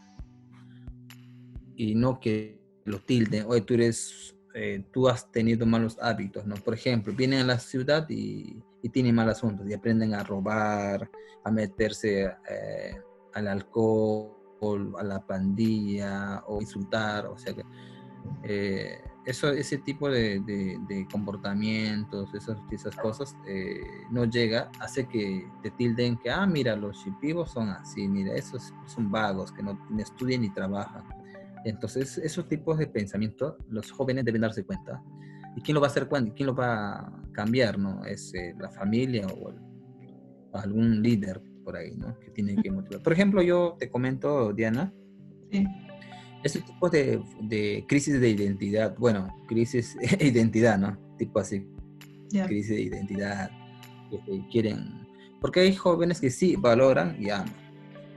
B: y no que lo tilden, oye, tú has tenido malos hábitos, ¿no? Por ejemplo, vienen a la ciudad y tienen malos asuntos y aprenden a robar, a meterse al alcohol, a la pandilla o insultar, o sea que ese tipo de comportamientos, esas cosas, no llega, hace que te tilden que, mira, los shipibos son así, mira, esos son vagos, que no estudian ni trabajan. Entonces, esos tipos de pensamiento, los jóvenes deben darse cuenta. ¿Y quién lo va a hacer cuenta? ¿Quién lo va a cambiar? ¿No? ¿Es la familia o algún líder por ahí, ¿no? Que tiene que motivar. Por ejemplo, yo te comento, Diana,
A: Sí.
B: ese tipo de crisis de identidad, bueno, crisis de identidad, ¿no? Tipo así,
A: Ya.
B: crisis de identidad, que quieren, porque hay jóvenes que sí valoran y aman,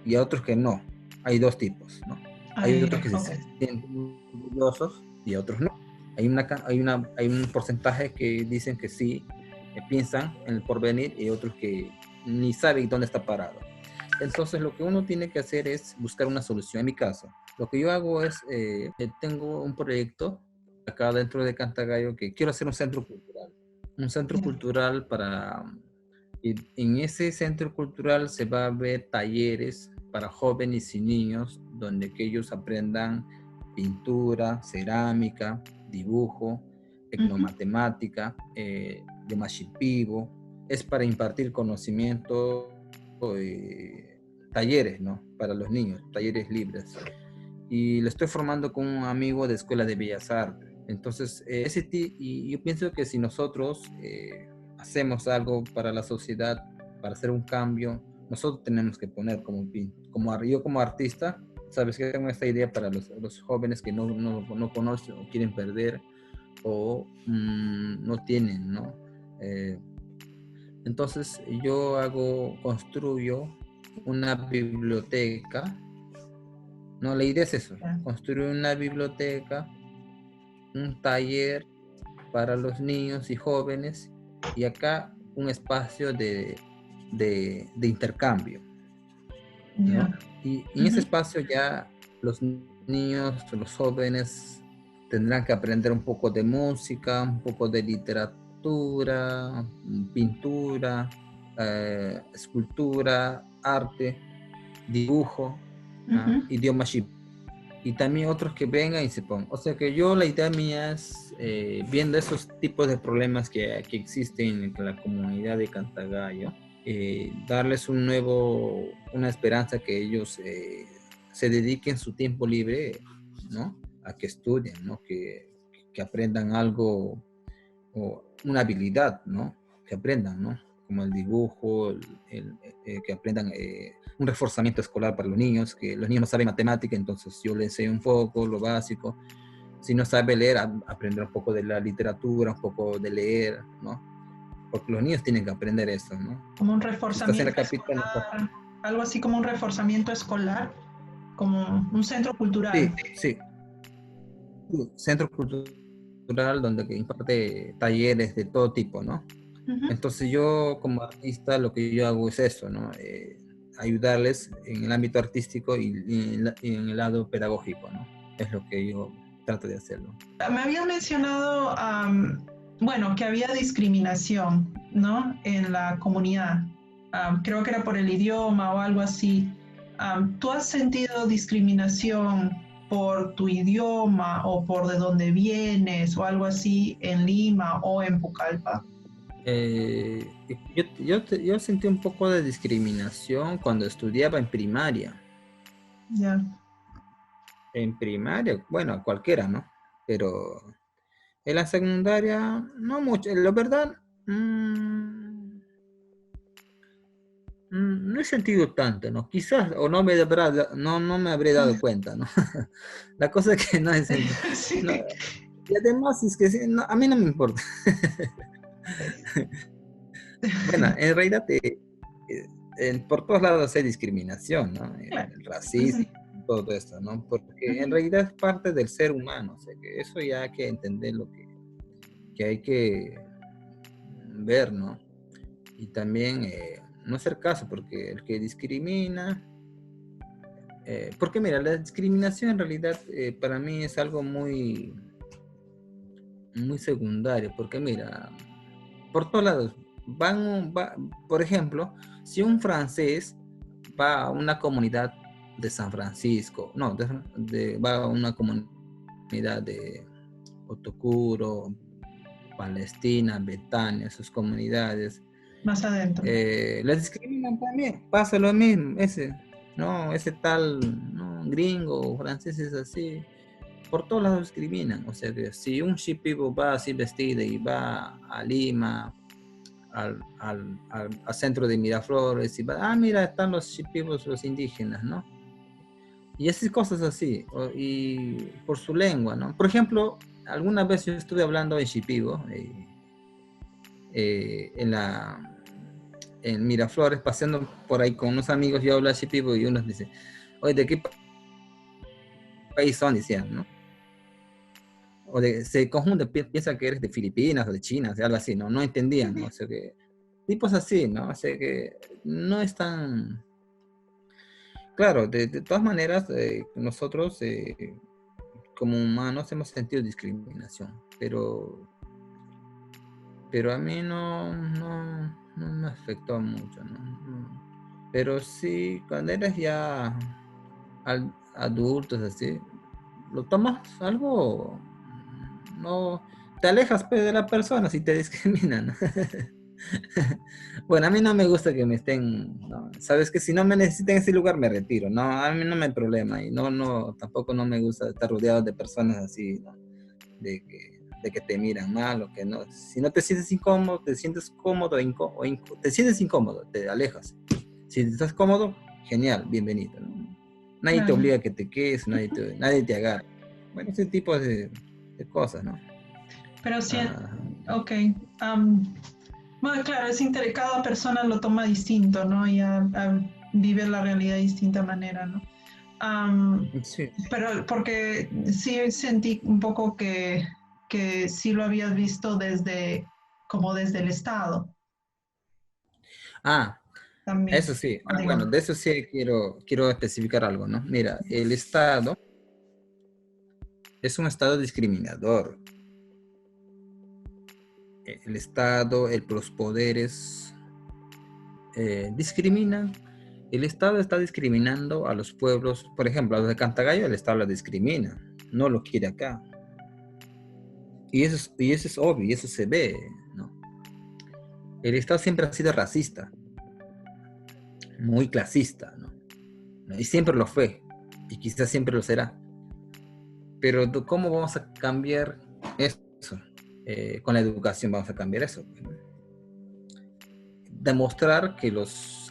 B: y a otros que no. Hay dos tipos, ¿no? Hay otros que se sienten orgullosos y otros no. Hay un porcentaje que dicen que sí, que piensan en el porvenir, y otros que ni saben dónde está parado. Entonces lo que uno tiene que hacer es buscar una solución. En mi caso, lo que yo hago es, tengo un proyecto acá dentro de Cantagallo que quiero hacer un centro cultural. Un centro cultural para... Y en ese centro cultural se va a ver talleres para jóvenes y niños donde que ellos aprendan pintura, cerámica, dibujo, tecnomatemática, de Mashipibo. Es para impartir conocimiento, talleres, ¿no? Para los niños, talleres libres. Y lo estoy formando con un amigo de Escuela de Bellas Artes. Entonces, y yo pienso que si nosotros hacemos algo para la sociedad, para hacer un cambio, nosotros tenemos que poner yo como artista, sabes que tengo esta idea para los jóvenes que no conocen o quieren perder o no tienen, ¿no? Entonces yo construyo una biblioteca, ¿no? La idea es eso, construir una biblioteca, un taller para los niños y jóvenes, y acá un espacio de intercambio, ¿no? Y en ese espacio ya los niños, los jóvenes tendrán que aprender un poco de música, un poco de literatura, pintura, escultura, arte, dibujo, idioma ship. Y también otros que vengan y se pongan. O sea que la idea mía es, viendo esos tipos de problemas que existen en la comunidad de Cantagallo, darles una esperanza que ellos se dediquen su tiempo libre, ¿no? A que estudien, ¿no? Que aprendan algo, o una habilidad, ¿no? Que aprendan, ¿no? Como el dibujo, que aprendan un reforzamiento escolar para los niños, que los niños no saben matemática, entonces yo les enseño un poco lo básico. Si no sabe leer, aprender un poco de la literatura, un poco de leer, ¿no? Porque los niños tienen que aprender eso, ¿no?
A: Como un reforzamiento escolar, algo así como un reforzamiento escolar, como un centro cultural.
B: Sí. Centro cultural donde imparte talleres de todo tipo, ¿no? Entonces yo como artista lo que yo hago es eso, ¿no? Ayudarles en el ámbito artístico y en el lado pedagógico, ¿no? Es lo que yo trato de hacerlo.
A: Me había mencionado, bueno, que había discriminación, ¿no? En la comunidad. Creo que era por el idioma o algo así. ¿Tú has sentido discriminación por tu idioma o por de dónde vienes o algo así en Lima o en Pucallpa?
B: Yo sentí un poco de discriminación cuando estudiaba en primaria.
A: Ya.
B: En primaria, bueno, cualquiera, ¿no? Pero en la secundaria, no mucho. La verdad, no he sentido tanto, ¿no? Quizás, o no no me habré dado cuenta, ¿no? La cosa es que no he sentido.
A: Sí.
B: No, y además es que a mí no me importa. Bueno, en realidad por todos lados hay discriminación, ¿no? El racismo, todo esto, ¿no? Porque en realidad es parte del ser humano, o sea que eso ya hay que entender lo que hay que ver, ¿no? Y también no hacer caso, porque el que discrimina, porque mira, la discriminación en realidad para mí es algo muy, muy secundario, porque mira, por todos lados, por ejemplo, si un francés va a una comunidad de San Francisco, no, va a una comunidad Otokuro, Palestina, Betania, sus comunidades.
A: Más adentro.
B: Les discriminan también, pasa lo mismo, ese tal, no, gringo, francés es así, por todos lados discriminan, o sea que si un shipibo va así vestido y va a Lima, al centro de Miraflores, y va, mira, están los shipibos, los indígenas, ¿no? Y esas cosas así, y por su lengua, ¿no? Por ejemplo, alguna vez yo estuve hablando en shipibo, en Miraflores, paseando por ahí con unos amigos, yo hablo shipibo y unos dicen, oye, ¿de qué país son? Decían, ¿no? Se confunde, piensa que eres de Filipinas o de China, o sea, algo así, ¿no? No entendían, ¿no? O sea que, tipos así, ¿no? O sea que no es tan... Claro, de todas maneras, nosotros como humanos hemos sentido discriminación, pero a mí no me afectó mucho, ¿no? Pero sí, cuando eres ya adultos así, lo tomas algo, no, te alejas pues, de la persona si te discriminan. Bueno, a mí no me gusta que me estén, no, sabes que si no me necesitan en ese lugar me retiro, no, a mí no me hay problema y tampoco no me gusta estar rodeado de personas así, ¿no? de que te miran mal o que no, si no te sientes incómodo, te sientes cómodo te sientes incómodo, te alejas. Si estás cómodo, genial, bienvenido, ¿no? Nadie te
A: Claro.
B: obliga a que te quedes, nadie te agarra. Bueno, ese tipo de cosas, ¿no?
A: Pero sí, ok. Bueno, claro, cada persona lo toma distinto, ¿no? Y vive la realidad de distinta manera, ¿no?
B: Sí.
A: Pero porque sí sentí un poco que sí lo habías visto como desde el Estado
B: Ah,
A: también,
B: eso sí.
A: o
B: Bueno,
A: digo,
B: de eso sí quiero especificar algo, ¿no? Mira, el Estado es un Estado discriminador. El Estado, los poderes discriminan. El Estado está discriminando a los pueblos. Por ejemplo, a los de Cantagallo el Estado los discrimina. No lo quiere acá. Y eso es obvio, y eso se ve, ¿no? El Estado siempre ha sido racista, muy clasista, ¿no? Y siempre lo fue, y quizás siempre lo será. Pero ¿cómo vamos a cambiar eso? Con la educación vamos a cambiar eso. Demostrar que los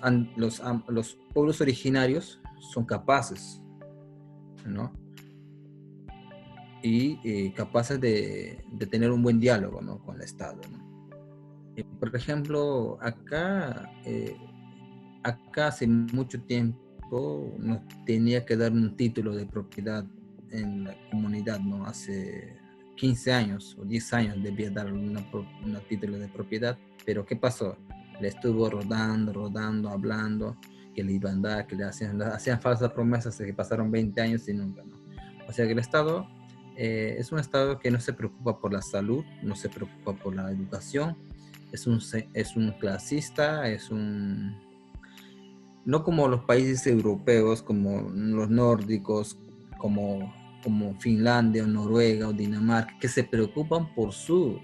B: pueblos originarios son capaces, ¿no? Y capaces de tener un buen diálogo, ¿no? Con el Estado, ¿no? Por ejemplo, acá hace mucho tiempo nos tenía que dar un título de propiedad en la comunidad, ¿no? Hace 15 años o 10 años debía dar un título de propiedad, pero ¿qué pasó? Le estuvo rodando, hablando, que le iban a dar, que le hacían falsas promesas, que pasaron 20 años y nunca, ¿no? O sea que el Estado es un Estado que no se preocupa por la salud, no se preocupa por la educación, es un clasista, no como los países europeos, como los nórdicos, como Finlandia o Noruega o Dinamarca, que se preocupan por su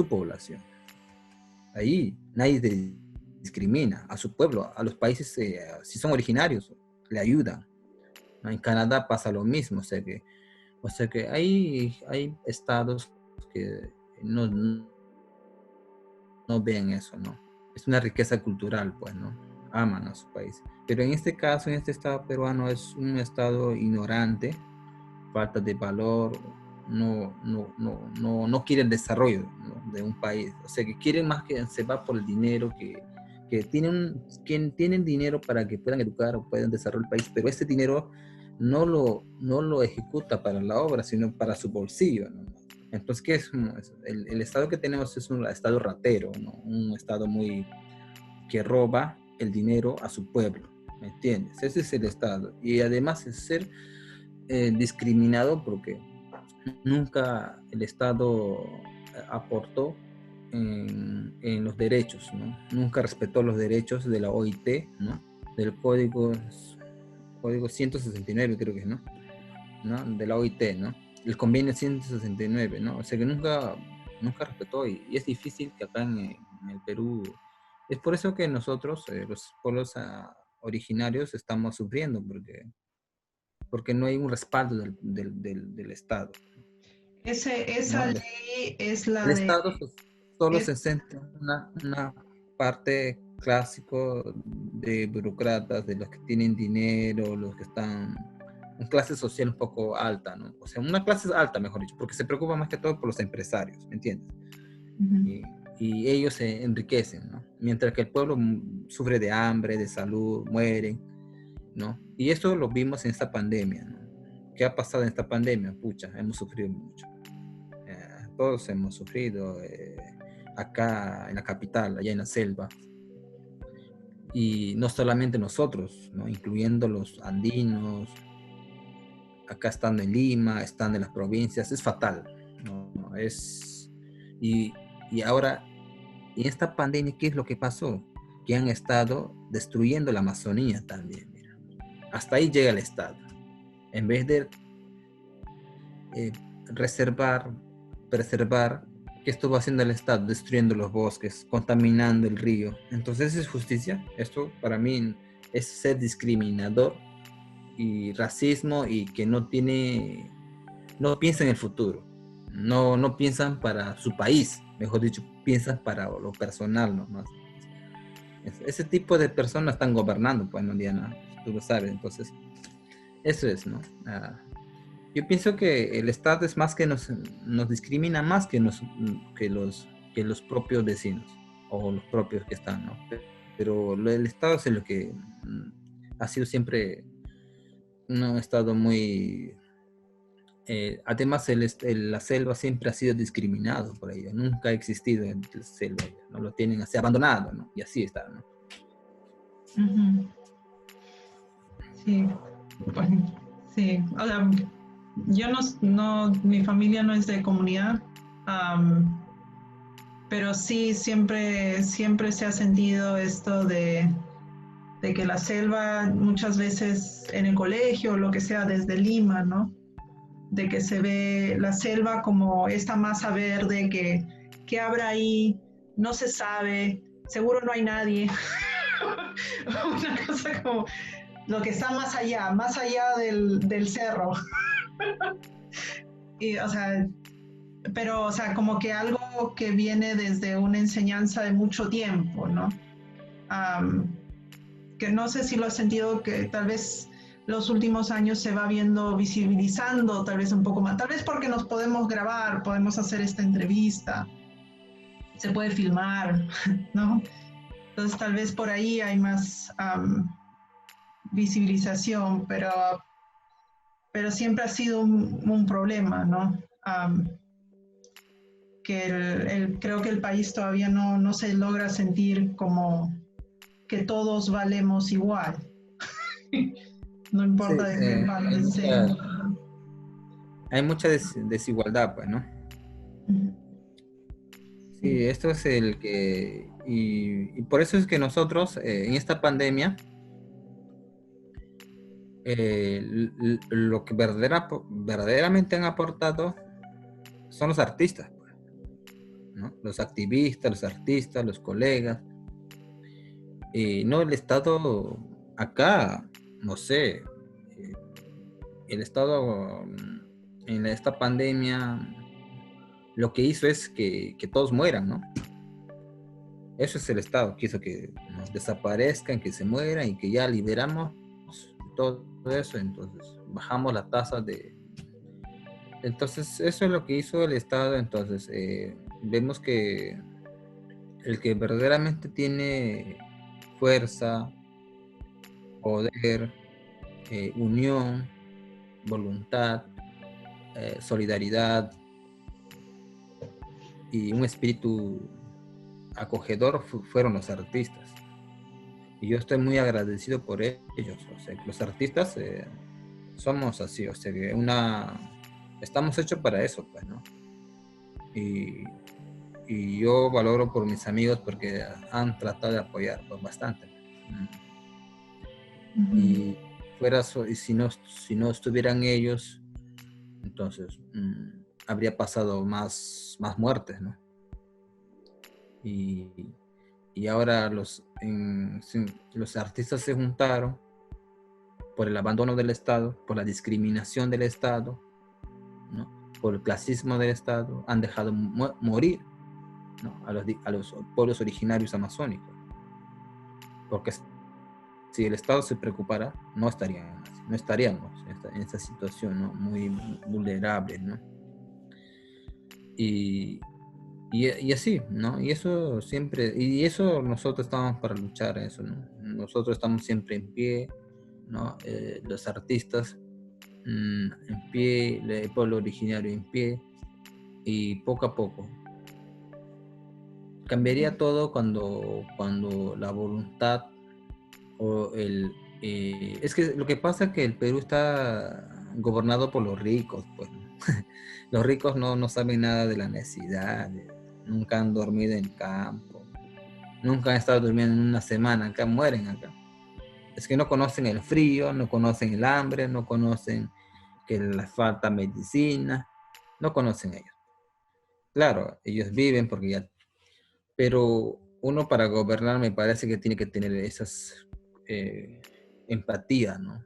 B: población. Ahí nadie discrimina a su pueblo, a los países, si son originarios, le ayudan. En Canadá pasa lo mismo, o sea que hay estados que no ven eso, ¿no? Es una riqueza cultural, pues, ¿no? Aman a su país. Pero en este caso, en este estado peruano, es un estado ignorante, falta de valor, no quiere el desarrollo, ¿no? De un país. O sea, que quieren más que se va por el dinero, que tienen dinero para que puedan educar o puedan desarrollar el país, pero ese dinero no lo ejecuta para la obra, sino para su bolsillo, ¿no? Entonces, ¿qué es? El estado que tenemos es un estado ratero, ¿no? Un estado que roba el dinero a su pueblo, ¿me entiendes? Ese es el estado. Y además es ser discriminado porque nunca el estado aportó en los derechos, ¿no? Nunca respetó los derechos de la OIT, ¿no? Del código 169, creo que es, ¿no? De la OIT, ¿no? el convenio 169, ¿no? O sea que nunca respetó y es difícil que acá en el Perú, es por eso que nosotros, los pueblos originarios, estamos sufriendo, porque no hay un respaldo del Estado,
A: Esa
B: ¿no?
A: ley es
B: El
A: la de...
B: Estado solo
A: es-
B: se centra en una parte clásico de burócratas, de los que tienen dinero, los que están en clase social un poco alta, ¿no? O sea, una clase alta, mejor dicho, porque se preocupa más que todo por los empresarios, ¿me entiendes?
A: Ujú.
B: Y ellos se enriquecen, ¿no? Mientras que el pueblo sufre de hambre, de salud, mueren, ¿no? Y eso lo vimos en esta pandemia, ¿no? ¿Qué ha pasado en esta pandemia? Pucha, hemos sufrido mucho. Todos hemos sufrido acá en la capital, allá en la selva. Y no solamente nosotros, ¿no? Incluyendo los andinos, acá estando en Lima, estando en las provincias, es fatal, ¿no? Y, y ahora, en esta pandemia, ¿qué es lo que pasó? Que han estado destruyendo la Amazonía también, mira. Hasta ahí llega el Estado. En vez de eh, reservar, preservar, ¿qué estuvo haciendo el Estado? Destruyendo los bosques, contaminando el río. Entonces, ¿es justicia? Esto para mí es ser discriminador y racismo y que no piensa en el futuro. No piensan para su país, mejor dicho, piensan para lo personal nomás. Ese tipo de personas están gobernando, pues, no, Diana, tú lo sabes. Entonces, eso es, ¿no? Yo pienso que el Estado es más que nos discrimina más que los propios vecinos o los propios que están, ¿no? Pero el Estado es lo que ha sido siempre un Estado muy... además, la selva siempre ha sido discriminado por ellos, nunca ha existido en la selva, ¿no? Lo tienen así abandonado, ¿no? Y así está, ¿no?
A: Ujú. Sí, pues, sí. O sea, yo mi familia no es de comunidad, am, pero sí siempre se ha sentido esto de que la selva muchas veces en el colegio o lo que sea desde Lima, ¿no? De que se ve la selva como esta masa verde que habrá ahí, no se sabe, seguro no hay nadie. Una cosa como lo que está más allá del cerro. Y, o sea, pero, o sea, como que algo que viene desde una enseñanza de mucho tiempo, ¿no? Um, que no sé si lo has sentido que tal vez los últimos años se va viendo, visibilizando tal vez un poco más, tal vez porque nos podemos grabar, podemos hacer esta entrevista, se puede filmar, ¿no? Entonces tal vez por ahí hay más visibilización, pero siempre ha sido un problema, ¿no? Que creo que el país todavía no se logra sentir como que todos valemos igual, no
B: Sí,
A: importa de qué parte sea.
B: hay mucha desigualdad, pues, ¿no?
A: Sí.
B: Sí, esto es el que... Y por eso es que nosotros, en esta pandemia, lo que verdaderamente han aportado son los artistas, pues, ¿no? Los activistas, los artistas, los colegas. No el Estado acá, no sé, eh, el Estado en esta pandemia lo que hizo es que todos mueran, ¿no? Eso es el Estado, quiso que nos desaparezcan, que se mueran y que ya liberamos todo eso, entonces bajamos la tasa de... Entonces eso es lo que hizo el Estado, entonces vemos que el que verdaderamente tiene fuerza, poder, unión, voluntad, solidaridad y un espíritu acogedor fueron los artistas. Y yo estoy muy agradecido por ellos. O sea, los artistas somos así, o sea, que estamos hechos para eso, pues, ¿no? Y, y yo valoro por mis amigos porque han tratado de apoyar pues, bastante.
A: Ujú.
B: Y y si no estuvieran ellos, Entonces, habría pasado más muertes, ¿no? Y, y ahora los artistas se juntaron por el abandono del Estado, por la discriminación del Estado, ¿no? Por el clasismo del Estado, han dejado morir, ¿no? a los pueblos originarios amazónicos. Porque si el Estado se preocupara, no estaríamos en esta situación, ¿no? Muy vulnerable, ¿no? Y así, ¿no? Y eso siempre, y eso nosotros estamos para luchar eso, ¿no? Nosotros estamos siempre en pie, ¿no? Los artistas en pie, el pueblo originario en pie, y poco a poco. Cambiaría todo cuando la voluntad o es que lo que pasa es que el Perú está gobernado por los ricos, pues. Los ricos no saben nada de la necesidad, nunca han dormido en campo, nunca han estado durmiendo en una semana, acá mueren acá. Es que no conocen el frío, no conocen el hambre, no conocen que les falta medicina, no conocen ellos. Claro, ellos viven porque ya, pero uno para gobernar me parece que tiene que tener esas empatía, ¿no?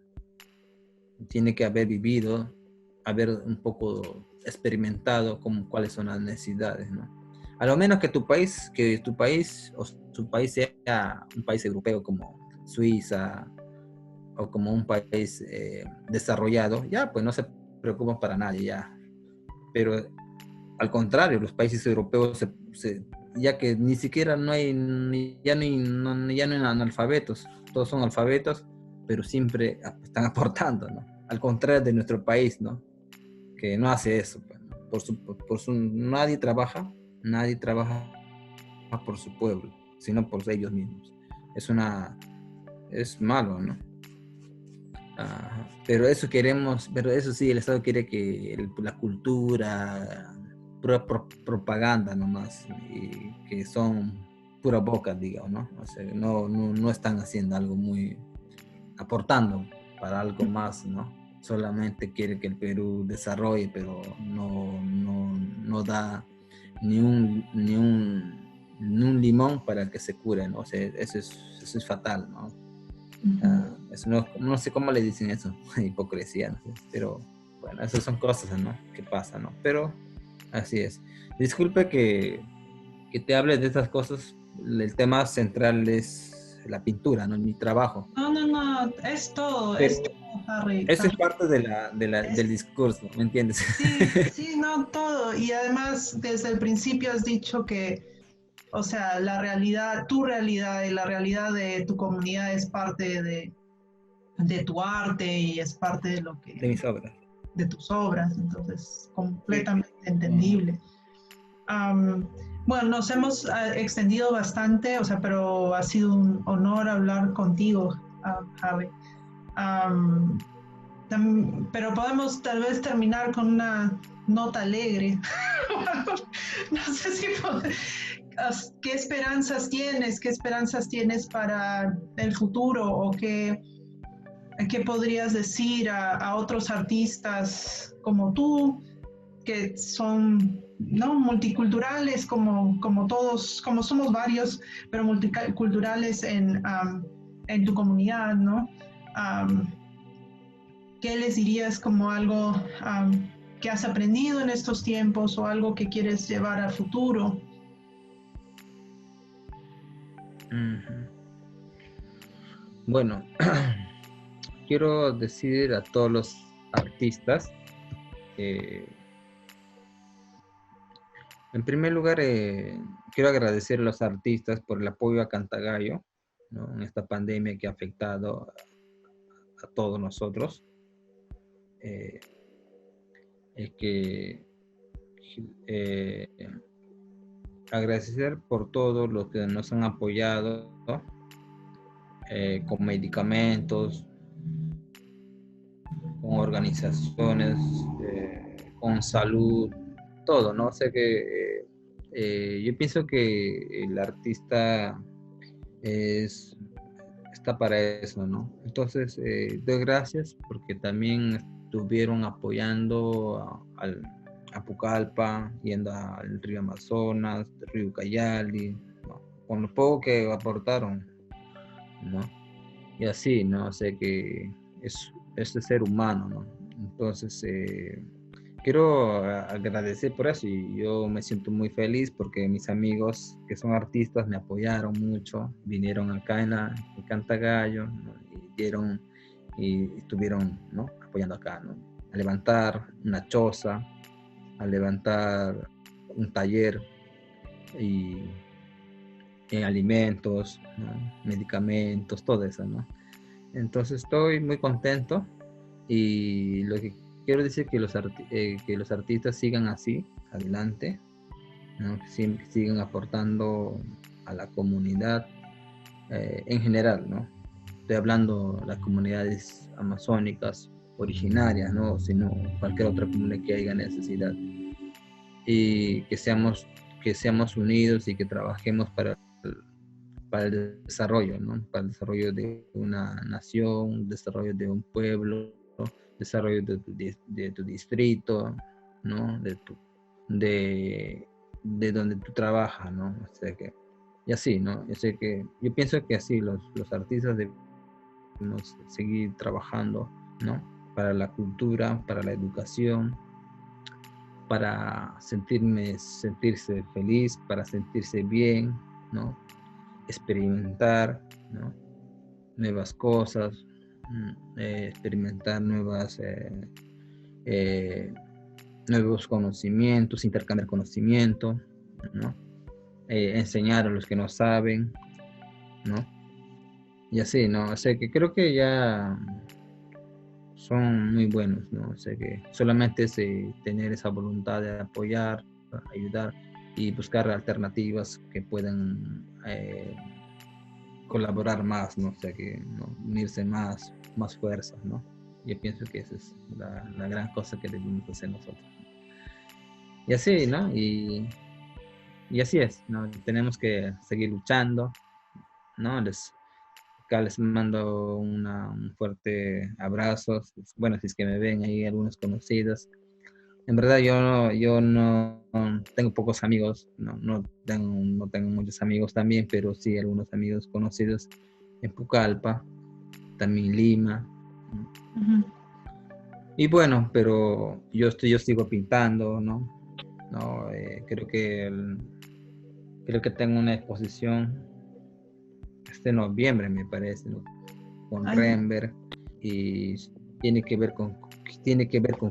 B: Tiene que haber vivido, haber un poco experimentado cuáles son las necesidades, ¿no? A lo menos que tu país o su país sea un país europeo como Suiza o como un país desarrollado, ya pues no se preocupan para nadie ya. Pero al contrario, los países europeos ya que ni siquiera ya no hay analfabetos, todos son alfabetos, pero siempre están aportando, ¿no? Al contrario de nuestro país, ¿no? Que no hace eso, pues, ¿no? Nadie trabaja por su pueblo, sino por ellos mismos. Es malo, ¿no? Pero eso sí, el Estado quiere que la cultura, pura propaganda nomás, y que son pura boca, digamos, ¿no? O sea, no están haciendo algo muy, aportando para algo más, ¿no? Solamente quiere que el Perú desarrolle, pero no da ni un limón para que se cure, ¿no? O sea, eso es fatal, ¿no? Eso no sé cómo le dicen eso, hipocresía, no sé, pero bueno, esas son cosas, ¿no? Que pasan, ¿no? Pero así es. Disculpe que te hable de estas cosas, el tema central es la pintura, ¿no? Mi trabajo.
A: No,
B: Pero
A: es todo, Harry.
B: eso es parte del
A: Es-
B: discurso, ¿me entiendes?
A: sí, no, todo. Y además, desde el principio has dicho que, o sea, la realidad, tu realidad y la realidad de tu comunidad es parte de tu arte y es parte de lo
B: De
A: que,
B: mis obras.
A: de tus obras, entonces
B: Sí.
A: completamente
B: Mm.
A: entendible. Bueno, nos hemos extendido bastante, o sea, pero ha sido un honor hablar contigo, Javi. Am, pero podemos tal vez terminar con una nota alegre. No sé si ¿qué esperanzas tienes? ¿Qué esperanzas tienes para el futuro? ¿O qué podrías decir a otros artistas como tú, que son no multiculturales como todos, como somos varios, pero multiculturales en tu comunidad, ¿no? Um, ¿Qué les dirías como algo que has aprendido en estos tiempos o algo que quieres llevar a futuro?
B: Uh-huh. Bueno, quiero decir a todos los artistas, eh, en primer lugar, quiero agradecer a los artistas por el apoyo a Cantagallo, ¿no? En esta pandemia que ha afectado a todos nosotros. Eh, que eh, agradecer por todos los que nos han apoyado, ¿no? Con medicamentos, con organizaciones, con salud, todo, ¿no? O sea que yo pienso que el artista está para eso, ¿no? Entonces, doy gracias porque también estuvieron apoyando a Pucallpa, yendo al río Amazonas, el río Cayali, ¿no? Con lo poco que aportaron, ¿no? Y así, ¿no? Sé que es de ser humano, ¿no? Entonces, quiero agradecer por eso y yo me siento muy feliz porque mis amigos que son artistas me apoyaron mucho, vinieron acá en Cantagallo, ¿no? y estuvieron, ¿no? Apoyando acá, ¿no? A levantar una choza, a levantar un taller y alimentos, ¿no? Medicamentos, todo eso, ¿no? Entonces estoy muy contento y lo que quiero decir es que los artistas sigan así, adelante, ¿no? Que sigan aportando a la comunidad en general, ¿no? Estoy hablando de las comunidades amazónicas originarias, ¿no? Sino cualquier otra comunidad que haya necesidad. Y que seamos unidos y que trabajemos para el desarrollo, ¿no? Para el desarrollo de una nación, desarrollo de un pueblo, desarrollo de tu distrito, ¿no? De donde tú trabajas, ¿no? O sea que, y así, ¿no? Yo pienso que así los artistas debemos seguir trabajando, ¿no? Para la cultura, para la educación, para sentirse feliz, para sentirse bien, ¿no? Experimentar, ¿no? Nuevas cosas, experimentar nuevos conocimientos, intercambiar conocimiento, ¿no? Enseñar a los que no saben, ¿no? Y así, ¿no? O sea que creo que ya son muy buenos, ¿no? O sea que solamente es tener esa voluntad de apoyar, ayudar y buscar alternativas que puedan colaborar más, ¿no? O sea que, ¿no? Unirse más fuerzas, ¿no? Yo pienso que esa es la gran cosa que debemos hacer nosotros. Y así, ¿no? Y así es, ¿no? Tenemos que seguir luchando, ¿no? Acá les mando un fuerte abrazo. Bueno, si es que me ven ahí algunos conocidos. En verdad yo no tengo pocos amigos, no tengo muchos amigos también, pero sí algunos amigos conocidos en Pucallpa, también Lima.
A: Ujú.
B: Y bueno, pero yo sigo pintando, ¿no? No, creo que tengo una exposición este noviembre, me parece, ¿no? Con
A: Ay,
B: Remberg y tiene que ver con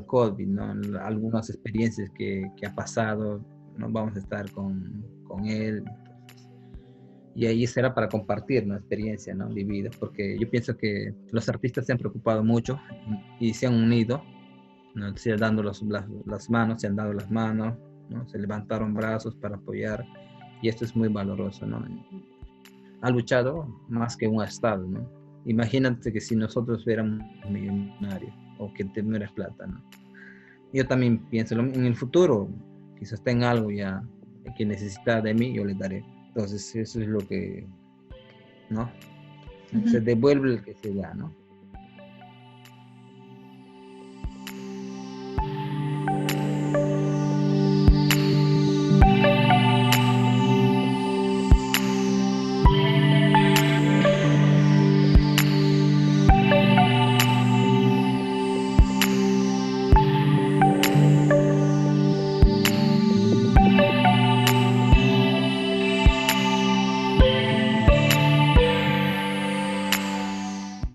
B: COVID, ¿no? Algunas experiencias que ha pasado, ¿no? Vamos a estar con él. Y ahí será para compartir una experiencia, ¿no? Vivida, porque yo pienso que los artistas se han preocupado mucho y se han unido, ¿no? Se han dado las manos, se han dado las manos, ¿no? Se levantaron brazos para apoyar y esto es muy valoroso, ¿no? Ha luchado más que un Estado, ¿no? Imagínate que si nosotros fuéramos millonarios o que tuvieras plata, ¿no? Yo también pienso, en el futuro, quizás tenga algo ya que necesita de mí, yo le daré. Entonces, eso es lo que, ¿no? Se
A: ujú.
B: devuelve el que se da, ¿no?